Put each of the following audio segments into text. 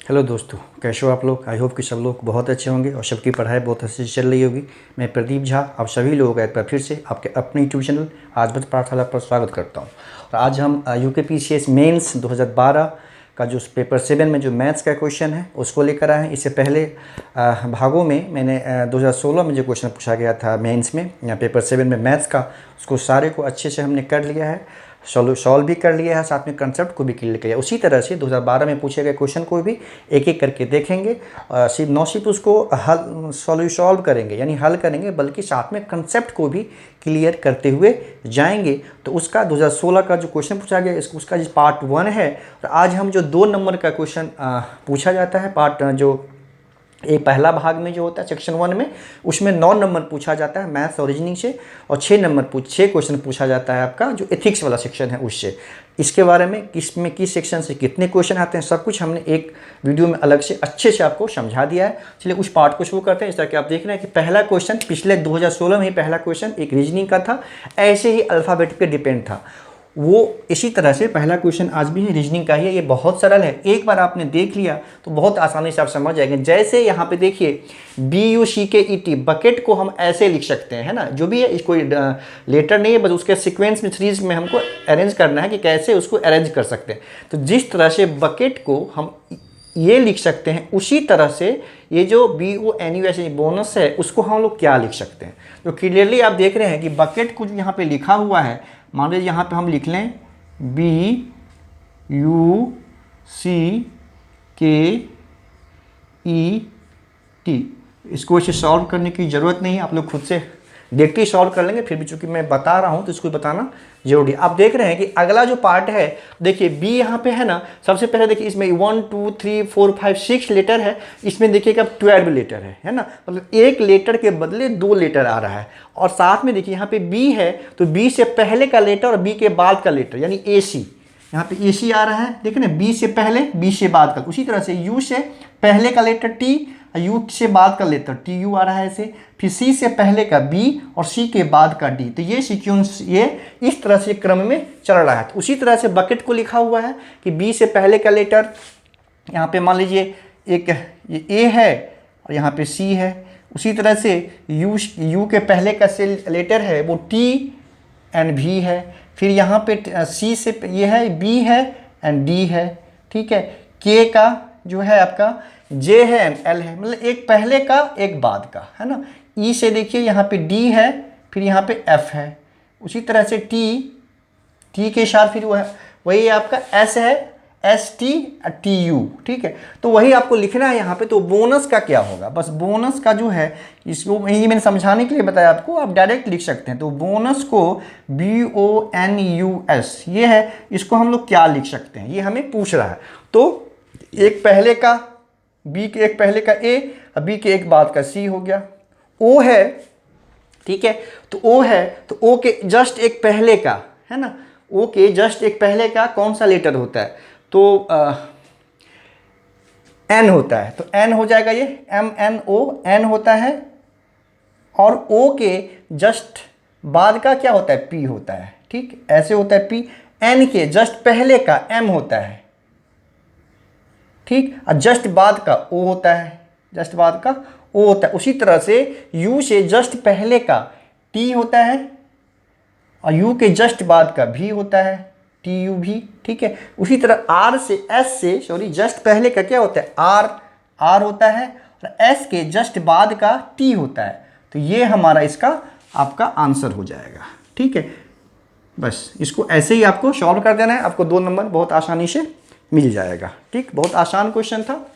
Hello दोस्तों, कैसे हो आप लोग। आई होप कि सब लोग बहुत अच्छे होंगे और सबकी पढ़ाई बहुत अच्छे से चल रही होगी। मैं प्रदीप झा आप सभी लोगों का एक बार फिर से आपके अपने यूट्यूब चैनल आजमत पाठशाला पर स्वागत करता हूं। और आज हम यूकेपीसीएस मेंस 2012 का जो पेपर 7 में जो मैथ्स का क्वेश्चन है उसको लेकर आए हैं। इससे पहले भागों में मैंने 2016 में जो क्वेश्चन पूछा गया था मेंस में या पेपर 7 में मैथ्स का, उसको सारे को अच्छे से हमने कर लिया है, सॉल्व भी कर लिया है, साथ में कंसेप्ट को भी क्लियर किया। उसी तरह से 2012 में पूछे गए क्वेश्चन को भी एक एक करके देखेंगे। सिर्फ उसको हल सॉल्व करेंगे यानी हल करेंगे, बल्कि साथ में कंसेप्ट को भी क्लियर करते हुए जाएंगे। तो उसका 2016 का जो क्वेश्चन पूछा गया उसका जो पार्ट 1 है। और आज हम जो 2 नंबर का क्वेश्चन पूछा जाता है पार्ट जो एक पहला भाग में जो होता है सेक्शन 1 में, उसमें 9 नंबर पूछा जाता है मैथ्स और रीजनिंग से, और 6 क्वेश्चन पूछा जाता है आपका जो एथिक्स वाला सेक्शन है उससे। इसके बारे में किस सेक्शन से कितने क्वेश्चन आते हैं सब कुछ हमने एक वीडियो में अलग से अच्छे से आपको समझा दिया है। चलिए उस पार्ट को शुरू करते हैं। इस तरह कि आप देख रहे हैं कि पहला क्वेश्चन पिछले 2016 में ही पहला क्वेश्चन एक रीजनिंग का था, ऐसे ही अल्फ़ाबेट पे डिपेंड था। वो इसी तरह से पहला क्वेश्चन आज भी है, रीजनिंग का ही है। ये बहुत सरल है, एक बार आपने देख लिया तो बहुत आसानी से आप समझ जाएंगे। जैसे यहाँ पे देखिए BUCKET, बकेट को हम ऐसे लिख सकते हैं, है ना। जो भी है इसको लेटर नहीं है, बस उसके सीक्वेंस में सीरीज में हमको अरेंज करना है कि कैसे उसको अरेंज कर सकते हैं। तो जिस तरह से बकेट को हम ये लिख सकते हैं, उसी तरह से ये जो BONUS बोनस है उसको हम लोग क्या लिख सकते हैं। तो क्लियरली आप देख रहे हैं कि बकेट कुछ यहाँ पे लिखा हुआ है। मान लीजिए यहाँ पे हम लिख लें BUCKET। इसको इसे सॉल्व करने की ज़रूरत नहीं है, आप लोग खुद से देखते ही सॉल्व कर लेंगे। फिर भी चूंकि मैं बता रहा हूँ तो इसको बताना जरूरी है। आप देख रहे हैं कि अगला जो पार्ट है, देखिए बी यहाँ पे है ना। सबसे पहले देखिए इसमें 1 2 3 4 5 6 लेटर है, इसमें देखिएगा 12 लेटर है ना। मतलब एक लेटर के बदले 2 लेटर आ रहा है। और साथ में देखिए यहाँ पे बी है, तो बी से पहले का लेटर और बी के बाद का लेटर यानी AC, यहाँ पे AC आ रहा है। देखिए ना, बी से पहले बी से बाद का। उसी तरह से यू से पहले का लेटर T, यू से बाद का लेटर TU आ रहा है ऐसे। फिर C से पहले का B और C के बाद का D। तो ये सीक्वेंस ये इस तरह से क्रम में चल रहा है। तो उसी तरह से बकेट को लिखा हुआ है कि B से पहले का लेटर यहाँ पे मान लीजिए एक ये A है और यहाँ पे C है। उसी तरह से U के पहले का से लेटर है वो T एंड V है। फिर यहाँ पे C से ये है B है एंड D है, ठीक है। K का जो है आपका J है एंड L है, मतलब एक पहले का एक बाद का, है ना। E से देखिए यहाँ पे D है, फिर यहाँ पे F है। उसी तरह से T के साथ फिर वही आपका S है, STTU, ठीक है। तो वही आपको लिखना है यहाँ पे। तो बोनस का क्या होगा, बस बोनस का जो है इसको यही मैंने समझाने के लिए बताया आपको, आप डायरेक्ट लिख सकते हैं। तो बोनस को BONUS ये है, इसको हम लोग क्या लिख सकते हैं ये हमें पूछ रहा है। तो एक पहले का B के एक पहले का A और B के एक बाद का C हो गया। O है, ठीक है। तो O है, तो O के जस्ट एक पहले का, है ना, O के जस्ट एक पहले का कौन सा लेटर होता है, तो N होता है। तो N हो जाएगा, ये MNO N होता है। और O के जस्ट बाद का क्या होता है, P होता है, ठीक, ऐसे होता है P। N के जस्ट पहले का M होता है, ठीक, और जस्ट बाद का O होता है, जस्ट बाद का O होता है। उसी तरह से U से जस्ट पहले का T होता है और U के जस्ट बाद का V होता है, TU भी, ठीक है। उसी तरह R से S से जस्ट पहले का क्या होता है, R होता है, और S के जस्ट बाद का T होता है। तो ये हमारा इसका आपका आंसर हो जाएगा, ठीक है। बस इसको ऐसे ही आपको सॉल्व कर देना है, आपको 2 नंबर बहुत आसानी से मिल जाएगा, ठीक। बहुत आसान क्वेश्चन था।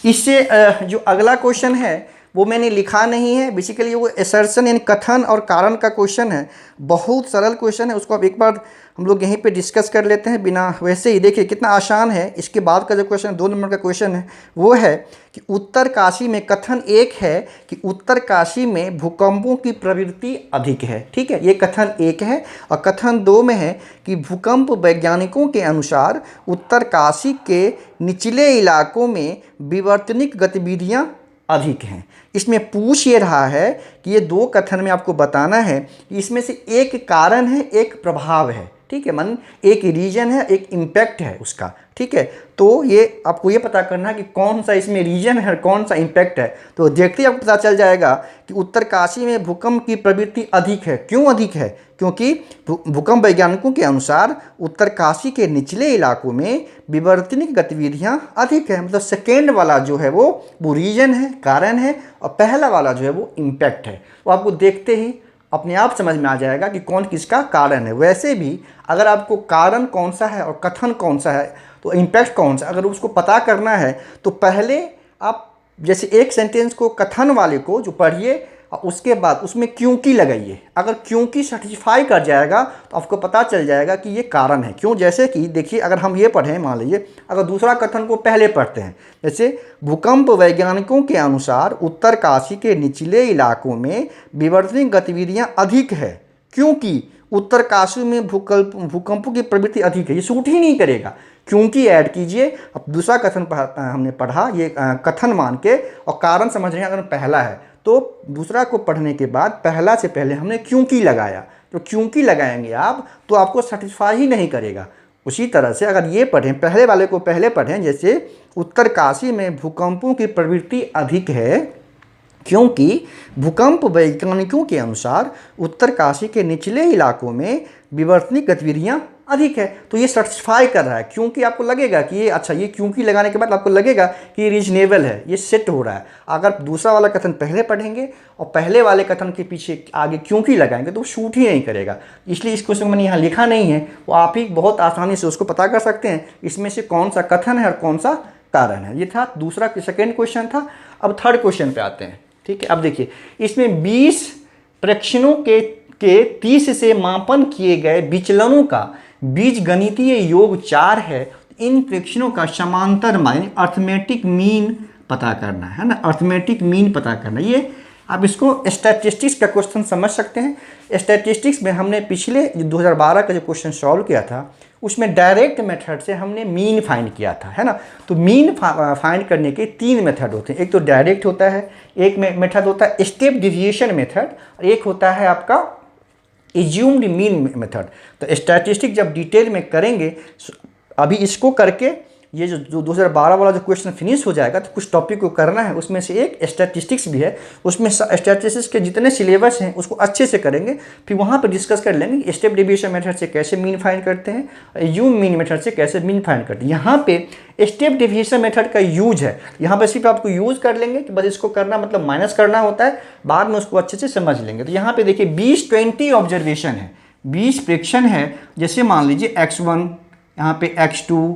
इससे जो अगला क्वेश्चन है वो मैंने लिखा नहीं है, बेसिकली वो असर्शन यानी कथन और कारण का क्वेश्चन है। बहुत सरल क्वेश्चन है, उसको अब एक बार हम लोग यहीं पे डिस्कस कर लेते हैं बिना वैसे ही। देखिए कितना आसान है। इसके बाद का जो क्वेश्चन 2 नंबर का क्वेश्चन है वो है कि उत्तरकाशी में, कथन 1 है कि उत्तरकाशी में भूकंपों की प्रवृत्ति अधिक है, ठीक है। ये कथन 1 है। और कथन 2 में है कि भूकंप वैज्ञानिकों के अनुसार उत्तरकाशी के निचले इलाकों में विवर्तनिक गतिविधियां अधिक हैं। इसमें पूछ ये रहा है कि ये 2 कथन में आपको बताना है कि इसमें से एक कारण है एक प्रभाव है, ठीक है, मन एक रीजन है, एक इम्पैक्ट है उसका, ठीक है। तो ये आपको ये पता करना है कि कौन सा इसमें रीजन है और कौन सा इम्पैक्ट है। तो देखते ही आपको पता चल जाएगा कि उत्तरकाशी में भूकंप की प्रवृत्ति अधिक है। क्यों अधिक है? क्योंकि भूकंप वैज्ञानिकों के अनुसार उत्तरकाशी के निचले इलाकों में विवर्तनिक गतिविधियां अधिक है। मतलब सेकेंड वाला जो है वो रीजन है, कारण है, और पहला वाला जो है वो इम्पैक्ट है। वो आपको देखते ही अपने आप समझ में आ जाएगा कि कौन किसका कारण है। वैसे भी अगर आपको कारण कौन सा है और कथन कौन सा है तो इम्पैक्ट कौन सा, अगर उसको पता करना है तो पहले आप जैसे एक सेंटेंस को कथन वाले को जो पढ़िए और उसके बाद उसमें क्योंकि लगाइए। अगर क्योंकि सर्टिफाई कर जाएगा तो आपको पता चल जाएगा कि ये कारण है। क्यों? जैसे कि देखिए, अगर हम ये पढ़ें, मान लीजिए अगर दूसरा कथन को पहले पढ़ते हैं, जैसे भूकंप वैज्ञानिकों के अनुसार उत्तरकाशी के निचले इलाकों में विवर्तनिक गतिविधियां अधिक है क्योंकि उत्तरकाशी में भूकंपों की प्रवृत्ति अधिक है। ये सूट ही नहीं करेगा, क्योंकि ऐड कीजिए। अब दूसरा कथन हमने पढ़ा, ये कथन मान के, और कारण समझ रहे हैं अगर पहला है तो दूसरा को पढ़ने के बाद पहला से पहले हमने क्योंकि लगाया। तो क्योंकि लगाएंगे आप तो आपको सेटिस्फाई ही नहीं करेगा। उसी तरह से अगर ये पढ़ें, पहले वाले को पहले पढ़ें, जैसे उत्तरकाशी में भूकंपों की प्रवृत्ति अधिक है क्योंकि भूकंप वैज्ञानिकों के अनुसार उत्तरकाशी के निचले इलाकों में विवर्तनिक गतिविधियां अधिक है। तो ये सर्टिफाई कर रहा है, क्योंकि आपको लगेगा कि ये अच्छा, ये क्योंकि लगाने के बाद आपको लगेगा कि ये रीजनेबल है, ये सेट हो रहा है। अगर दूसरा वाला कथन पहले पढ़ेंगे और पहले वाले कथन के पीछे आगे क्योंकि लगाएंगे तो वो शूट ही नहीं करेगा। इसलिए इस क्वेश्चन मैंने यहाँ लिखा नहीं है, वो आप ही बहुत आसानी से उसको पता कर सकते हैं इसमें से कौन सा कथन है और कौन सा कारण है। ये था दूसरा, सेकेंड क्वेश्चन था। अब थर्ड क्वेश्चन पे आते हैं, ठीक है। अब देखिए, इसमें 20 प्रेक्षणों के 30 से मापन किए गए विचलनों का बीजगणितीय योग 4 है। इन प्रेक्षणों का समांतर मान अर्थमेटिक मीन पता करना है ना, अर्थमेटिक मीन पता करना। ये आप इसको स्टैटिस्टिक्स का क्वेश्चन समझ सकते हैं। स्टैटिस्टिक्स में हमने पिछले 2012 का जो क्वेश्चन सॉल्व किया था उसमें डायरेक्ट मेथड से हमने मीन फाइंड किया था, है ना। तो मीन फाइंड करने के 3 मेथड होते हैं। एक तो डायरेक्ट होता है, एक मेथड होता है स्टेप डेविएशन मेथड, और एक होता है आपका एज्यूम्ड मीन मेथड। तो स्टैटिस्टिक्स जब डिटेल में करेंगे, अभी इसको करके ये जो 2012 वाला जो क्वेश्चन फिनिश हो जाएगा तो कुछ टॉपिक को करना है, उसमें से एक स्टैटिस्टिक्स भी है। उसमें स्टैटिस्टिक्स के जितने सिलेबस हैं उसको अच्छे से करेंगे, फिर वहाँ पर डिस्कस कर लेंगे स्टेप डेविएशन मेथड से कैसे मीन फाइंड करते हैं, एज्यूम मीन मेथड से कैसे मीन फाइंड करते हैं। यहाँ पे स्टेप डेविएशन मेथड का यूज है, यहाँ पर सिर्फ आपको यूज़ कर लेंगे कि बस इसको करना मतलब माइनस करना होता है, बाद में उसको अच्छे से समझ लेंगे। तो यहाँ पे देखिए 20-20 ऑब्जर्वेशन है, 20 प्रेक्षण है। जैसे मान लीजिए x1, यहाँ पे x2,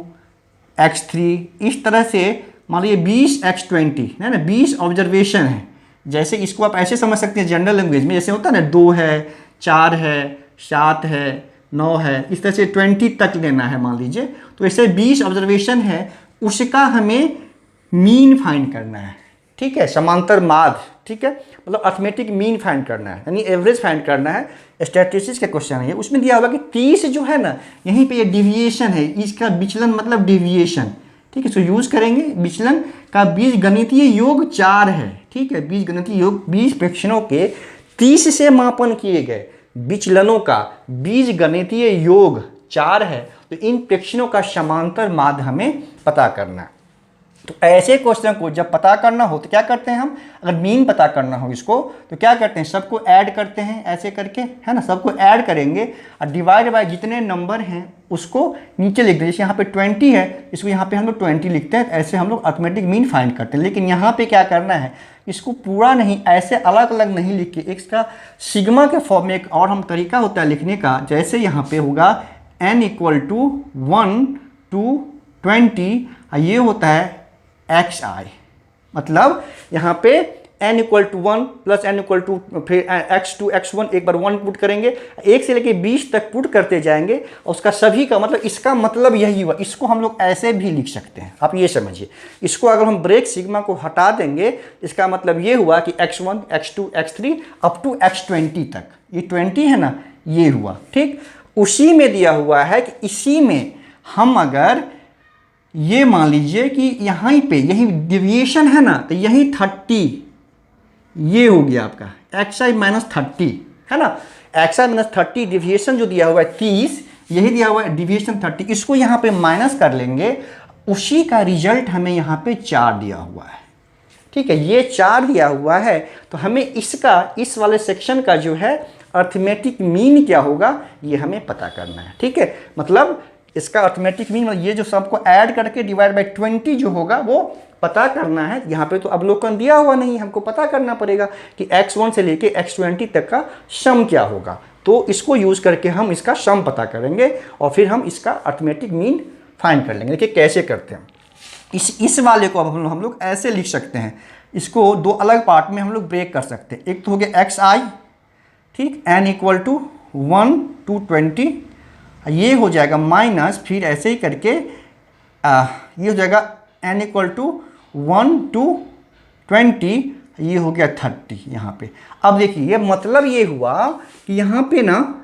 x3, इस तरह से मान लीजिए 20x20 है ना, 20 ऑब्जर्वेशन है। जैसे इसको आप ऐसे समझ सकते हैं जनरल लैंग्वेज में, जैसे होता है ना 2 है, 4 है, 7 है, 9 है, इस तरह से 20 तक लेना है मान लीजिए। तो ऐसे 20 ऑब्जर्वेशन है, उसका हमें मीन फाइंड करना है, ठीक है, समांतर माध्य, ठीक है, मतलब अर्थमेटिक मीन फाइंड करना है, यानी एवरेज फाइंड करना है। स्टैटिस्टिक्स का क्वेश्चन है, उसमें दिया होगा कि 30 जो है ना, यहीं पे ये डिविएशन है, इसका विचलन मतलब डिविएशन, ठीक है। सो यूज़ करेंगे विचलन का बीजगणितीय योग 4 है, ठीक है। बीजगणितीय योग 20 प्रेक्षणों के 30 से मापन किए गए विचलनों का बीजगणितीय योग 4 है। तो इन प्रेक्षणों का समांतर माध्य हमें पता करना है। तो ऐसे क्वेश्चन को जब पता करना हो तो क्या करते हैं हम, अगर मीन पता करना हो इसको तो क्या करते हैं, सबको ऐड करते हैं ऐसे करके, है ना, सबको ऐड करेंगे और डिवाइड बाय जितने नंबर हैं उसको नीचे लिख दें। जैसे यहाँ पे 20 है, इसको यहाँ पे हम लोग 20 लिखते हैं, ऐसे हम लोग अर्थमेटिक मीन फाइंड करते हैं। लेकिन यहाँ पे क्या करना है, इसको पूरा नहीं, ऐसे अलग अलग नहीं लिख के इसका सिग्मा के फॉर्म में एक और हम तरीका होता है लिखने का। जैसे यहाँ पे होगा n = 1 to 20, ये होता है xi, मतलब यहाँ पे n = 1 + n = फिर x2 x1, एक बार 1 पुट करेंगे, 1 से लेके 20 तक पुट करते जाएंगे और उसका सभी का मतलब, इसका मतलब यही हुआ। इसको हम लोग ऐसे भी लिख सकते हैं, आप ये समझिए। इसको अगर हम ब्रेक सिग्मा को हटा देंगे, इसका मतलब ये हुआ कि x1 x2 x3 up to x20 तक, ये 20 है ना, ये हुआ, ठीक। उसी में दिया हुआ है कि इसी में हम अगर ये मान लीजिए कि यहाँ पे यही डिविएशन है ना, तो यही 30, ये हो गया आपका xi - 30, है ना। xi - 30 डिविएशन जो दिया हुआ है 30, यही दिया हुआ है डिविएशन 30, इसको यहाँ पे माइनस कर लेंगे, उसी का रिजल्ट हमें यहाँ पे 4 दिया हुआ है। ठीक है, ये 4 दिया हुआ है, तो हमें इसका, इस वाले सेक्शन का जो है अर्थमेटिक मीन क्या होगा ये हमें पता करना है। ठीक है, मतलब इसका अर्थमेटिक मीन, मतलब ये जो सबको ऐड करके डिवाइड बाई 20 जो होगा वो पता करना है। यहाँ पे तो अवलोकन दिया हुआ नहीं, हमको पता करना पड़ेगा कि x1 से लेके x20 तक का सम क्या होगा। तो इसको यूज़ करके हम इसका सम पता करेंगे और फिर हम इसका अर्थमेटिक मीन फाइंड कर लेंगे। देखिए कैसे करते हैं। इस वाले को अब हम लोग ऐसे लिख सकते हैं, इसको 2 अलग पार्ट में हम लोग ब्रेक कर सकते हैं। एक तो हो गया xi, ठीक, n इक्वल टू 1 to 20, ये हो जाएगा माइनस, फिर ऐसे ही करके ये हो जाएगा n इक्वल टू 1 to 20, ये हो गया 30 यहाँ पे। अब देखिए ये मतलब ये हुआ कि यहाँ पे ना,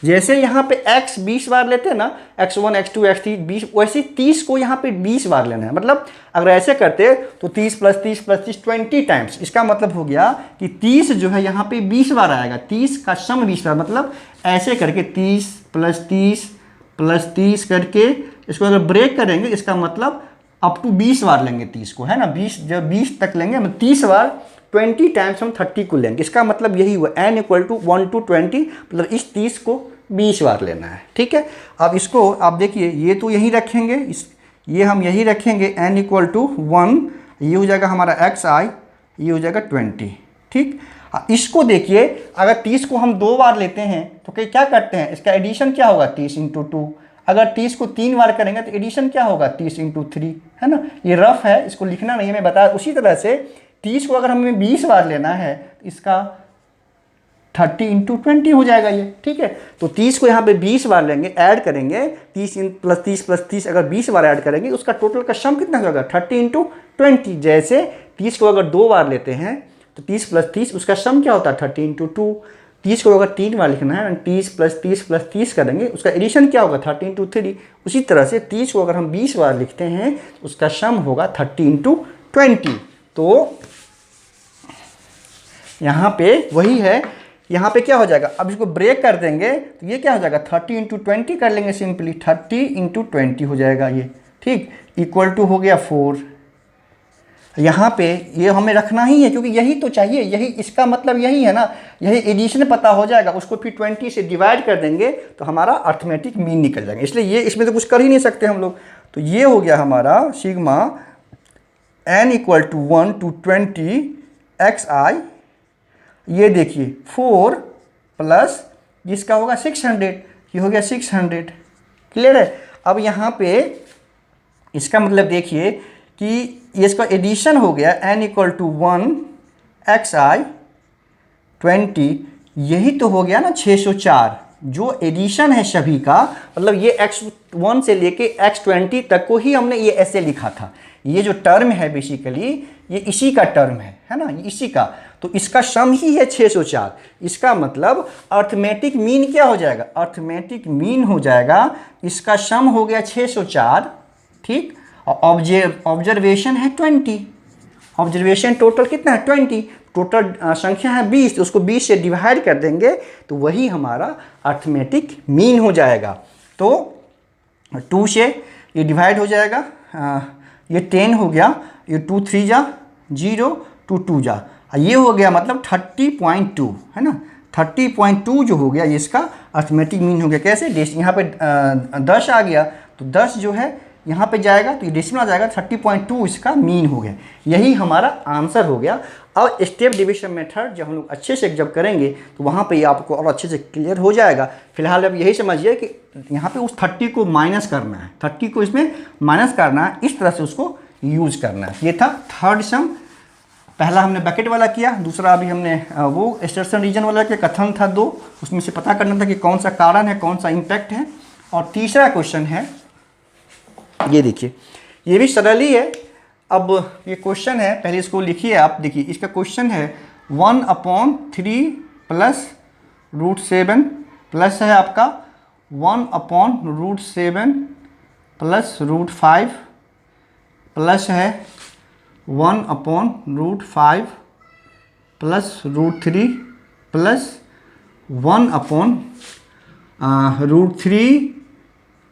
जैसे यहाँ पे x 20 बार लेते हैं ना, x1 x2 x3 20, वैसे 30 को यहाँ पे 20 बार लेना है। मतलब अगर ऐसे करते तो 30 + 30 + 30 20 टाइम्स, इसका मतलब हो गया कि 30 जो है यहाँ पे 20 बार आएगा, 30 का सम 20 बार, मतलब ऐसे करके 30 + 30 + 30 करके इसको अगर ब्रेक करेंगे, इसका मतलब अप टू 20 बार लेंगे 30 को, है ना। 20 जब 20 तक लेंगे, मतलब 30 बार 20 टाइम्स हम 30 को लेंगे। इसका मतलब यही हुआ n इक्वल टू 1 to 20, मतलब इस 30 को 20 बार लेना है। ठीक है, अब इसको आप देखिए, ये तो यही रखेंगे, ये हम यही रखेंगे n इक्वल टू 1, ये हो जाएगा हमारा xi, ये हो जाएगा 20। ठीक, इसको देखिए, अगर 30 को हम 2 बार लेते हैं तो क्या करते हैं, इसका एडिशन क्या होगा 30 × 2। अगर 30 को 3 बार करेंगे तो एडिशन क्या होगा 30 × 3, है ना। ये रफ है, इसको लिखना नहीं है, मैं बता। उसी तरह से 30 को अगर हमें 20 बार लेना है तो इसका 30 × 20 हो जाएगा ये। ठीक है, तो 30 को यहाँ पे 20 बार लेंगे, ऐड करेंगे, 30 + 30 + 30 अगर 20 बार ऐड करेंगे, उसका टोटल का सम कितना होगा 30 × 20। जैसे 30 को अगर 2 बार लेते हैं तो 30 + 30 उसका सम क्या होता है 30 × 2। 30 को अगर 3 बार लिखना है, 30 + 30 + 30 करेंगे, उसका एडिशन क्या होगा 30 × 3। उसी तरह से 30 को अगर हम 20 बार लिखते हैं तो उसका सम होगा 30 × 20। तो यहाँ पे वही है, यहाँ पे क्या हो जाएगा, अब इसको ब्रेक कर देंगे तो ये क्या हो जाएगा 30 × 20 कर लेंगे सिंपली, 30 × 20 हो जाएगा ये। ठीक, इक्वल टू हो गया 4। यहाँ पे ये हमें रखना ही है क्योंकि यही तो चाहिए, यही इसका मतलब यही है ना, यही एडिशन पता हो जाएगा, उसको फिर 20 से डिवाइड कर देंगे तो हमारा अर्थमेटिक मीन निकल जाएगा। इसलिए ये इसमें तो कुछ कर ही नहीं सकते हम लोग। तो ये हो गया हमारा sigma n equal to 1 to 20 xi, ये देखिए 4 प्लस जिसका होगा 600, ये हो गया 600। क्लियर है। अब यहाँ पे इसका मतलब देखिए कि ये इसका एडिशन हो गया n इक्वल टू 1 xi 20, यही तो हो गया ना 604, जो एडिशन है सभी का, मतलब ये x1 से लेके x20 तक को ही हमने ये ऐसे लिखा था। ये जो टर्म है बेसिकली ये इसी का टर्म है ना, इसी का, तो इसका सम ही है 604। इसका मतलब अर्थमेटिक मीन क्या हो जाएगा, अर्थमेटिक मीन हो जाएगा, इसका सम हो गया 604। ठीक, और ऑब्जर्वेशन है 20, ऑब्जर्वेशन टोटल कितना है 20, टोटल संख्या है 20, तो उसको 20 से डिवाइड कर देंगे तो वही हमारा अर्थमेटिक मीन हो जाएगा। तो 2 से ये डिवाइड हो जाएगा, ये 10 हो गया, ये 2 3 जा 0, 2 2 जा, ये हो गया मतलब 30.2, है ना। 30.2 जो हो गया ये इसका अर्थमेटिक मीन हो गया। कैसे, यहाँ पे 10 आ गया तो 10 जो है यहाँ पे जाएगा तो ये डेसिमल आ जाएगा, 30.2 इसका मीन हो गया। यही हमारा आंसर हो गया। अब स्टेप डिवीजन मेथड जब हम लोग अच्छे से जब करेंगे तो वहाँ पे आपको और अच्छे से क्लियर हो जाएगा। फिलहाल अब यही समझिए कि यहाँ पे उस 30 को माइनस करना है, 30 को इसमें माइनस करना है, इस तरह से उसको यूज़ करना है। ये था थर्ड सम। पहला हमने बकेट वाला किया, दूसरा अभी हमने वो स्टेशन रीजन वाला के कथन था 2, उसमें से पता करना था कि कौन सा कारण है, कौन सा इम्पैक्ट है। और तीसरा क्वेश्चन है, ये देखिए, ये भी सरल ही है। अब ये क्वेश्चन है, पहले इसको लिखिए आप। देखिए इसका क्वेश्चन है 1/3 प्लस √7 प्लस है आपका 1/7 प्लस √5 प्लस है 1/5 प्लस √3 प्लस 1/√3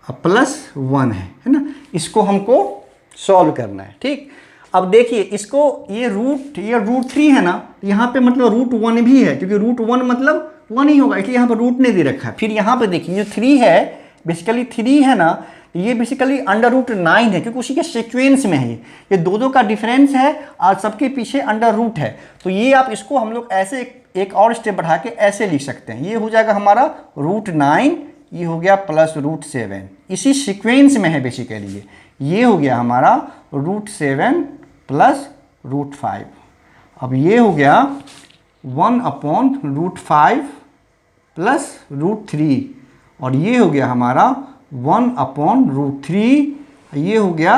+1 है ना। इसको हमको सॉल्व करना है, ठीक। अब देखिए इसको, ये रूट 3 है ना, यहाँ पे मतलब रूट 1 भी है, क्योंकि रूट 1 मतलब 1 ही होगा, इसलिए यहाँ पर रूट नहीं दे रखा है। फिर यहाँ पे देखिए जो 3 है, बेसिकली 3 है ना, ये बेसिकली √9 है, क्योंकि उसी के सीक्वेंस में है। ये दो का डिफरेंस है और सबके पीछे √ है। तो ये आप इसको हम लोग ऐसे एक और स्टेप बढ़ा के ऐसे लिख सकते हैं। ये हो जाएगा हमारा √9, ये हो गया +√7, इसी सीक्वेंस में है बेसिकली। ये हो गया हमारा √7 + √5। अब ये हो गया 1/√5 + √3, और ये हो गया हमारा 1/√3, ये हो गया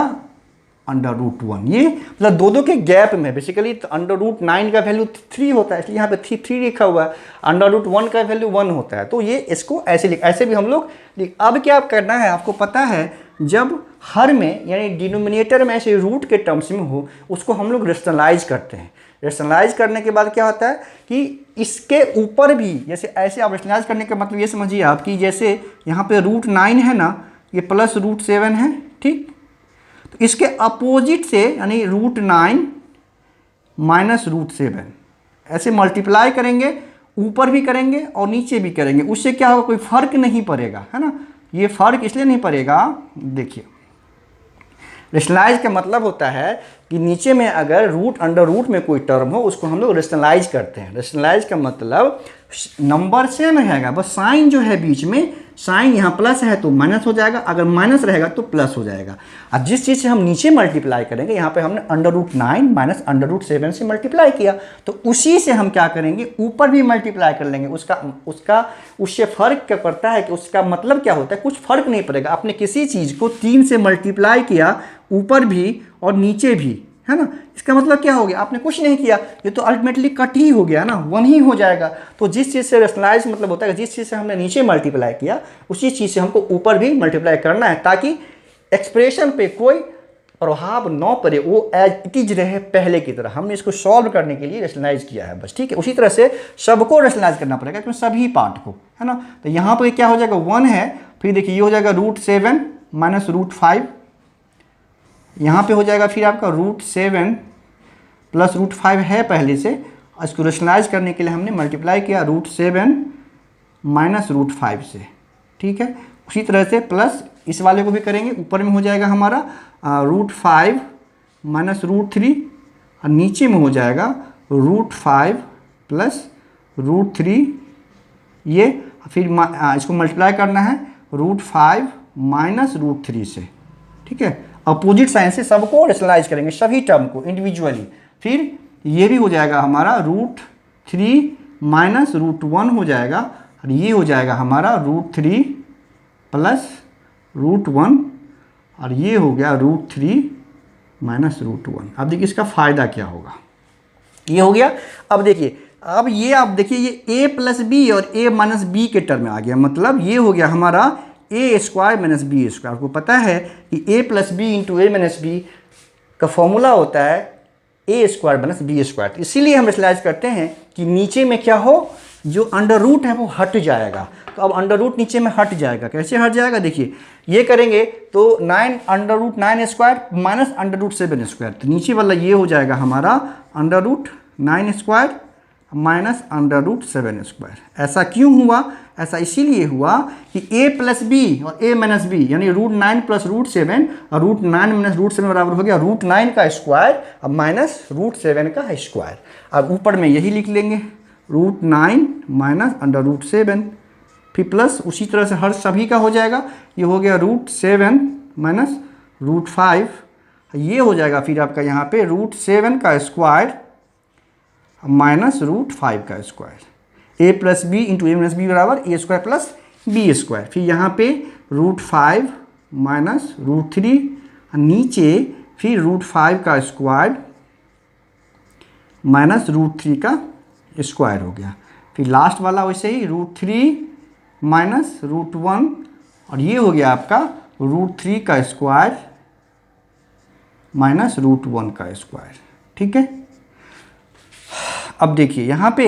√1। ये मतलब दो के गैप में बेसिकली √9 का वैल्यू 3 होता है, इसलिए यहाँ पे 3 लिखा हुआ है। √1 का वैल्यू 1 होता है, तो ये इसको ऐसे भी हम लोग अब क्या करना है आपको पता है, जब हर में यानी डिनोमिनेटर में ऐसे रूट के टर्म्स में हो, उसको हम लोग रेशनलाइज करते हैं। रेशनलाइज करने के बाद क्या होता है कि इसके ऊपर भी, जैसे ऐसे आप रेशनलाइज करने का मतलब ये समझिए आप कि जैसे यहाँ पे √9 है ना, ये +√7 है, ठीक। तो इसके अपोजिट से यानी √9 - √7 ऐसे मल्टीप्लाई करेंगे, ऊपर भी करेंगे और नीचे भी करेंगे, उससे क्या होगा, कोई फर्क नहीं पड़ेगा, है ना। ये फर्क इसलिए नहीं पड़ेगा, देखिए रेशनलाइज का मतलब होता है कि नीचे में अगर √√ में कोई टर्म हो, उसको हम लोग रेशनलाइज करते हैं। रेशनलाइज का मतलब नंबर सेम रहेगा, बस साइन जो है बीच में, साइन यहाँ प्लस है तो माइनस हो जाएगा, अगर माइनस रहेगा तो प्लस हो जाएगा। अब जिस चीज़ से हम नीचे मल्टीप्लाई करेंगे, यहाँ पे हमने √9 - √7 से मल्टीप्लाई किया, तो उसी से हम क्या करेंगे, ऊपर भी मल्टीप्लाई कर लेंगे। उससे फर्क क्या पड़ता है कि उसका मतलब क्या होता है, कुछ फर्क नहीं पड़ेगा। आपने किसी चीज़ को 3 से मल्टीप्लाई किया, ऊपर भी और नीचे भी, है ना, इसका मतलब क्या हो गया, आपने कुछ नहीं किया, ये तो अल्टीमेटली कट ही हो गया ना, 1 ही हो जाएगा। तो जिस चीज़ से रेशनलाइज मतलब होता है, जिस चीज़ से हमने नीचे मल्टीप्लाई किया, उसी चीज़ से हमको ऊपर भी मल्टीप्लाई करना है, ताकि एक्सप्रेशन पे कोई प्रभाव न पड़े, वो एज इट इज रहे पहले की तरह। हमने इसको सॉल्व करने के लिए रेशनलाइज किया है बस, ठीक है। उसी तरह से सबको रेशनलाइज करना पड़ेगा, क्योंकि सभी पार्ट को, है ना। तो यहाँ पर क्या हो जाएगा, 1 है, फिर देखिए ये हो जाएगा √7 - √5, यहाँ पे हो जाएगा फिर आपका √7 + √5 है पहले से, इसको रेशनलाइज करने के लिए हमने मल्टीप्लाई किया √7 - √5 से, ठीक है। उसी तरह से प्लस इस वाले को भी करेंगे, ऊपर में हो जाएगा हमारा √5 - √3, और नीचे में हो जाएगा √5 + √3, ये फिर इसको मल्टीप्लाई करना है √5 - √3 से, ठीक है। अपोजिट साइन से सबको रेशनलाइज करेंगे, सभी टर्म को इंडिविजुअली। फिर ये भी हो जाएगा हमारा √3 - √1 हो जाएगा, और ये हो जाएगा हमारा √3 + √1, और ये हो गया √3 - √1। अब देखिए इसका फ़ायदा क्या होगा, ये हो गया। अब देखिए, अब ये आप देखिए, ये a + b और a - b के टर्म में आ गया, मतलब ये हो गया हमारा a² - b²। आपको पता है कि a + b × a - b का फॉर्मूला होता है a² - b²। इसीलिए हम रेशनलाइज करते हैं कि नीचे में क्या हो, जो √ है वो हट जाएगा। तो अब √ नीचे में हट जाएगा, कैसे हट जाएगा, देखिए ये करेंगे तो 9 √9² - √7², तो नीचे वाला ये हो जाएगा हमारा √9² - √7²। ऐसा क्यों हुआ, ऐसा इसीलिए हुआ कि a + b और a - b यानी √9 + √7, और √9 - √7 बराबर हो गया √9 का स्क्वायर अब माइनस √7 का स्क्वायर। अब ऊपर में यही लिख लेंगे √9 - √7, फिर प्लस उसी तरह से हर सभी का हो जाएगा, ये हो गया √7 - √5, ये हो जाएगा फिर आपका यहाँ पे √7 का स्क्वायर -√5 का square. a + b × a - b बराबर a² + b²। फिर यहाँ पे √5 - √3, नीचे फिर √5 का स्क्वायर -√3 का स्क्वायर हो गया। फिर लास्ट वाला वैसे ही √3 - √1, और ये हो गया आपका √3 का स्क्वायर -√1 का स्क्वायर, ठीक है। अब देखिए यहाँ पे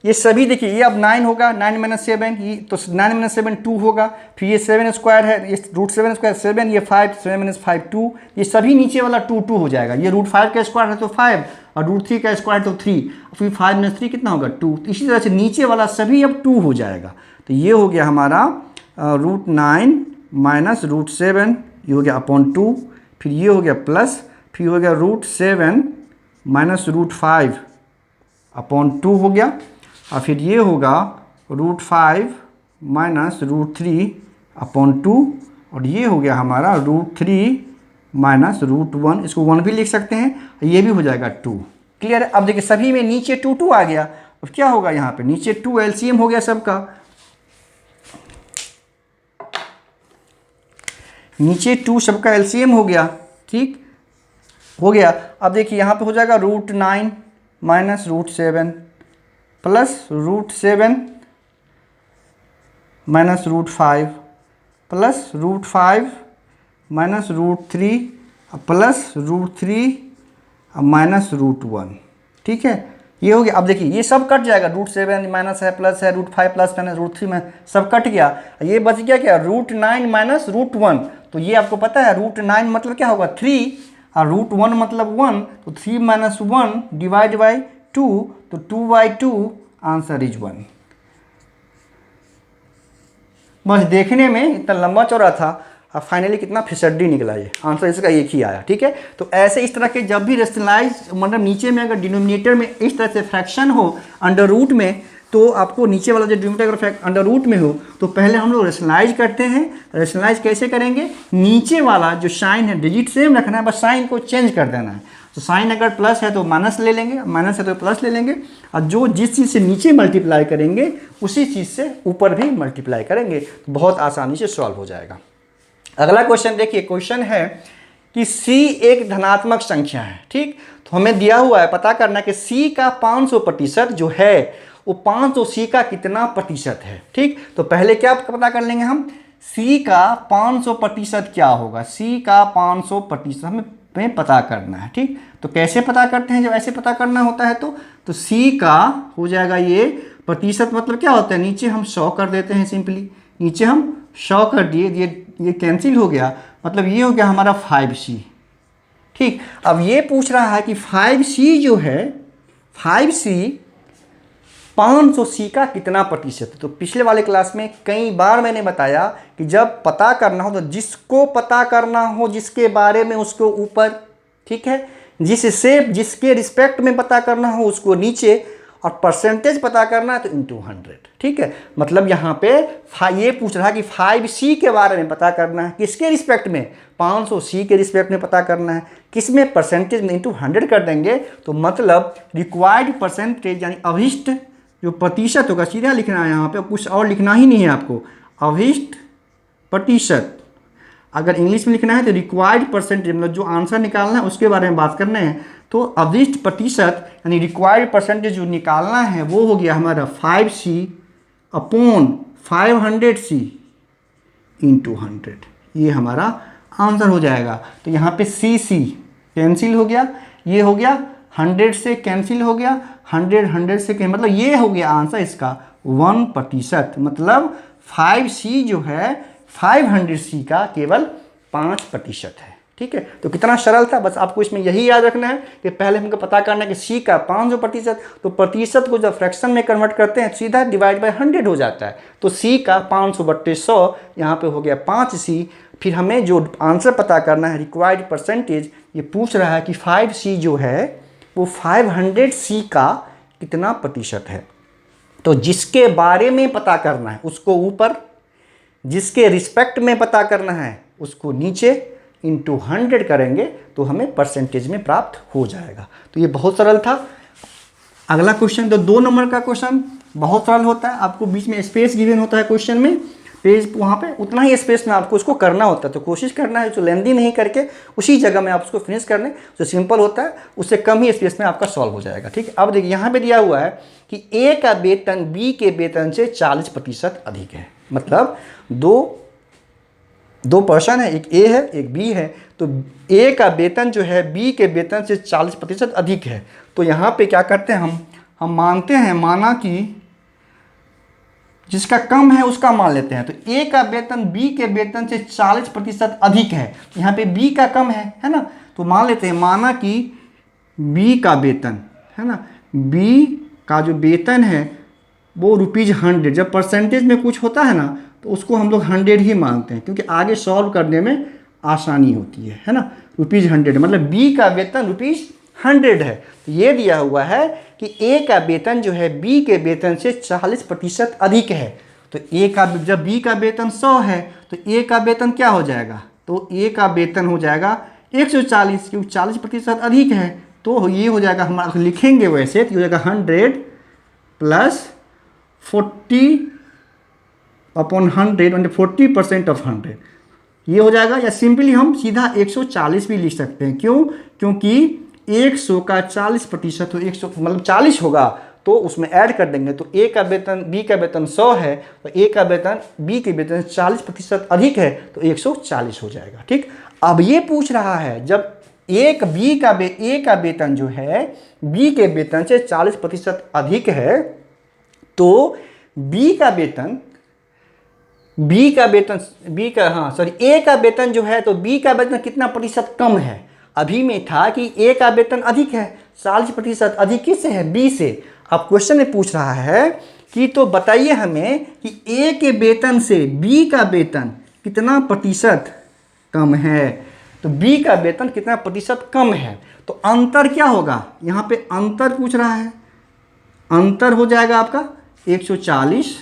ये सभी देखिए, ये अब 9 होगा, 9 माइनस 7, ये तो 9 माइनस 7 2 होगा, फिर ये 7 स्क्वायर है, ये रूट 7 स्क्वायर 7, ये 5, 7 माइनस 5 2, ये सभी नीचे वाला 2 2 हो जाएगा। ये रूट 5 का स्क्वायर है तो 5 और रूट 3 का स्क्वायर तो 3, फिर 5 माइनस 3 कितना होगा 2। तो इसी तरह से नीचे वाला सभी अब 2 हो जाएगा। तो ये हो गया हमारा रूट 9 माइनस रूट 7, ये हो गया अपॉन 2, फिर ये हो गया प्लस, फिर हो गया रूट 7 माइनस रूट 5 अपॉन 2 हो गया, और फिर ये होगा रूट 5 माइनस रूट 3 अपॉन 2, और ये हो गया हमारा रूट 3 माइनस रूट 1, इसको 1 भी लिख सकते हैं, ये भी हो जाएगा 2। क्लियर है। अब देखिए सभी में नीचे 2 2 आ गया, अब क्या होगा यहाँ पे नीचे 2 एलसीएम हो गया सबका, नीचे 2 सबका एलसीएम हो गया, ठीक हो गया। अब देखिए यहाँ पे हो जाएगा root 9 minus root 7 plus root 7 minus root 5 plus root 5 minus root 3 plus root 3 minus root 1, ठीक है, ये हो गया। अब देखिए ये सब कट जाएगा, रूट 7 माइनस है, प्लस है, रूट 5 प्लस माइनस रूट 3 में सब कट गया, ये बच गया क्या रूट 9 माइनस रूट 1। तो ये आपको पता है रूट 9 मतलब क्या होगा 3 और रूट 1 मतलब 1, तो 3 माइनस 1 डिवाइड बाई 2, तो 2/2 आंसर इज 1। बस देखने में इतना लंबा चौड़ा था, अब फाइनली कितना फिसड्डी निकला, ये आंसर इसका एक ही आया, ठीक है। तो ऐसे इस तरह के जब भी रेशनलाइज मतलब नीचे में अगर डिनोमिनेटर में इस तरह से फ्रैक्शन हो अंडर रूट में, तो आपको नीचे वाला जो डिनोमिनेटर अगर अंडर रूट में हो तो पहले हम लोग रेशनलाइज करते हैं। रेशनलाइज कैसे करेंगे, नीचे वाला जो साइन है डिजिट सेम रखना है, बस साइन को चेंज कर देना है। तो साइन अगर प्लस है तो माइनस ले लेंगे, माइनस है तो प्लस ले लेंगे, और जो जिस चीज़ से नीचे मल्टीप्लाई करेंगे उसी चीज़ से ऊपर भी मल्टीप्लाई करेंगे, तो बहुत आसानी से सॉल्व हो जाएगा। अगला क्वेश्चन देखिए, क्वेश्चन है कि c एक धनात्मक संख्या है, ठीक। तो हमें दिया हुआ है पता करना कि c का 500% जो है वो 500 c का कितना प्रतिशत है, ठीक। तो पहले क्या पता कर लेंगे हम, c का 500% क्या होगा, c का 500% हमें पता करना है, ठीक। तो कैसे पता करते हैं, जब ऐसे पता करना होता है तो c का हो जाएगा ये प्रतिशत, मतलब क्या होता है नीचे हम 100 कर देते हैं, सिंपली नीचे हम 100 कर दिए, ये कैंसिल हो गया, मतलब ये हो गया हमारा 5c, ठीक। अब ये पूछ रहा है कि 5c जो है 5c 500c का कितना प्रतिशत है। तो पिछले वाले क्लास में कई बार मैंने बताया कि जब पता करना हो तो जिसको पता करना हो जिसके बारे में उसको ऊपर, ठीक है, जिसके रिस्पेक्ट में पता करना हो उसको नीचे, और परसेंटेज पता करना है तो इंटू 100, ठीक है। मतलब यहाँ पे ये पूछ रहा है कि 5c के बारे में पता करना है, किसके रिस्पेक्ट में, 500c के रिस्पेक्ट में पता करना है, किसमें परसेंटेज में इंटू 100 कर देंगे, तो मतलब रिक्वायर्ड परसेंटेज यानी अभिष्ट जो प्रतिशत होगा, सीधा लिखना है यहाँ पे, कुछ और लिखना ही नहीं है आपको, अभिष्ट प्रतिशत। अगर इंग्लिश में लिखना है तो रिक्वायर्ड परसेंटेज, मतलब जो आंसर निकालना है उसके बारे में बात करना है। तो अभिष्ट प्रतिशत यानी रिक्वायर्ड परसेंटेज जो निकालना है वो हो गया हमारा 5c अपॉन 500c इंटू 100, ये हमारा आंसर हो जाएगा। तो यहाँ पे c कैंसिल हो गया, ये हो गया 100 से कैंसिल हो गया, 100 से मतलब ये हो गया आंसर इसका 1%, मतलब 5c जो है 500c का केवल 5% है, ठीक है। तो कितना सरल था, बस आपको इसमें यही याद रखना है कि पहले हमको पता करना है कि c का 500%, तो प्रतिशत को जब फ्रैक्शन में कन्वर्ट करते हैं सीधा डिवाइड बाय 100 हो जाता है। तो c का 500/100 यहाँ पे हो गया 5c। फिर हमें जो आंसर पता करना है रिक्वायर्ड परसेंटेज, ये पूछ रहा है कि 5c जो है वो 500c का कितना प्रतिशत है। तो जिसके बारे में पता करना है उसको ऊपर, जिसके रिस्पेक्ट में पता करना है उसको नीचे, इंटू 100 करेंगे तो हमें परसेंटेज में प्राप्त हो जाएगा। तो ये बहुत सरल था। अगला क्वेश्चन, तो 2 नंबर का क्वेश्चन बहुत सरल होता है, आपको बीच में स्पेस गिवन होता है क्वेश्चन में, पेज वहाँ पे उतना ही स्पेस में आपको उसको करना होता है। तो कोशिश करना है जो लेंदी नहीं करके उसी जगह में आप उसको फिनिश करने, जो सिंपल होता है उससे कम ही स्पेस में आपका सॉल्व हो जाएगा, ठीक है। अब देखिए यहाँ पे दिया हुआ है कि ए का वेतन बी के वेतन से 40% अधिक है, मतलब दो पर्सन है, एक ए है एक बी है, तो ए का वेतन जो है बी के वेतन से 40% अधिक है। तो यहाँ पे क्या करते हैं हम, हम मानते हैं, माना कि जिसका कम है उसका मान लेते हैं। तो ए का वेतन बी के वेतन से 40% अधिक है। यहाँ पे बी का कम है ना, तो मान लेते हैं, माना कि बी का वेतन है ना, बी का जो वेतन है वो ₹100। जब परसेंटेज में कुछ होता है ना तो उसको हम लोग 100 ही मानते हैं, क्योंकि आगे सॉल्व करने में आसानी होती है ना। ₹100 मतलब बी का वेतन ₹100 है। तो ये दिया हुआ है कि ए का वेतन जो है बी के वेतन से 40% अधिक है। तो ए का, जब बी का वेतन 100 है तो ए का वेतन क्या हो जाएगा, तो ए का वेतन हो जाएगा 140, क्योंकि 40% अधिक है। तो ये हो जाएगा, हमारा लिखेंगे वैसे तो हो जाएगा 100 प्लस 40/100 मतलब 40% ऑफ 100 ये हो जाएगा। या सिंपली हम सीधा 140 भी लिख सकते हैं। क्यों? क्योंकि 100 का 40% तो 100 मतलब 40 होगा, तो उसमें ऐड कर देंगे। तो ए का वेतन, बी का वेतन 100 है, तो ए का वेतन बी के वेतन 40% अधिक है, तो 140 हो जाएगा। ठीक, अब ये पूछ रहा है जब ए का वेतन जो है बी के वेतन से 40% अधिक है, तो ए का वेतन जो है, तो बी का वेतन कितना प्रतिशत कम है। अभी में था कि ए का वेतन अधिक है, 40% अधिक किससे है, बी से। अब क्वेश्चन में पूछ रहा है कि तो बताइए हमें कि ए के वेतन से बी का वेतन कितना प्रतिशत कम है। तो बी का वेतन कितना प्रतिशत कम है, तो अंतर क्या होगा, यहाँ पे अंतर पूछ रहा है। अंतर हो जाएगा आपका 140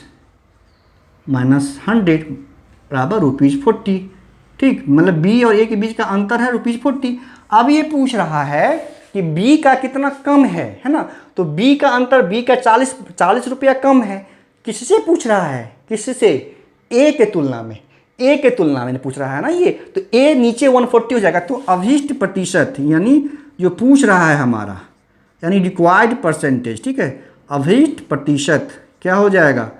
माइनस 100 बराबर ₹40। ठीक, मतलब बी और ए के बीच का अंतर है ₹40। अब ये पूछ रहा है कि बी का कितना कम है ना। तो बी का अंतर, बी का 40 रुपया कम है। किससे पूछ रहा है, किससे, ए के तुलना में, ए के तुलना में पूछ रहा है ना ये। तो ए नीचे 140 हो जाएगा। तो अभिष्ट प्रतिशत यानी जो पूछ रहा है हमारा, यानी रिक्वायर्ड परसेंटेज, ठीक है, अभिष्ट प्रतिशत क्या हो जाएगा,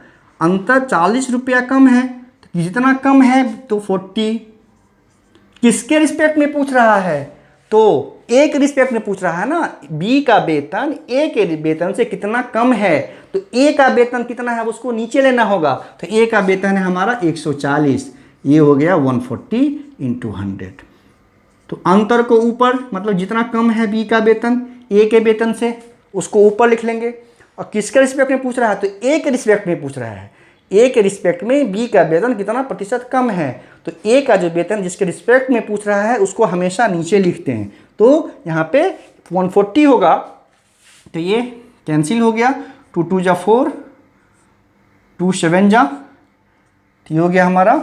अंतर 40 रुपया कम है, तो जितना कम है तो 40। किसके रिस्पेक्ट में पूछ रहा है, तो ए के रिस्पेक्ट में पूछ रहा है ना। बी का वेतन ए के वेतन से कितना कम है, तो ए का वेतन कितना है उसको नीचे लेना होगा। तो ए का वेतन है हमारा 140, ये हो गया 140 × 100। तो अंतर को ऊपर, मतलब जितना कम है बी का वेतन ए के वेतन से, उसको ऊपर लिख लेंगे। और किसके रिस्पेक्ट में पूछ रहा है, तो ए के रिस्पेक्ट में पूछ रहा है। ए के रिस्पेक्ट में बी का वेतन कितना प्रतिशत कम है, तो ए का जो वेतन जिसके रिस्पेक्ट में पूछ रहा है उसको हमेशा नीचे लिखते हैं। तो यहाँ पे 140 होगा, तो ये कैंसिल हो गया, 2 2 जा 4, 2 7 जा, तो ये हो गया हमारा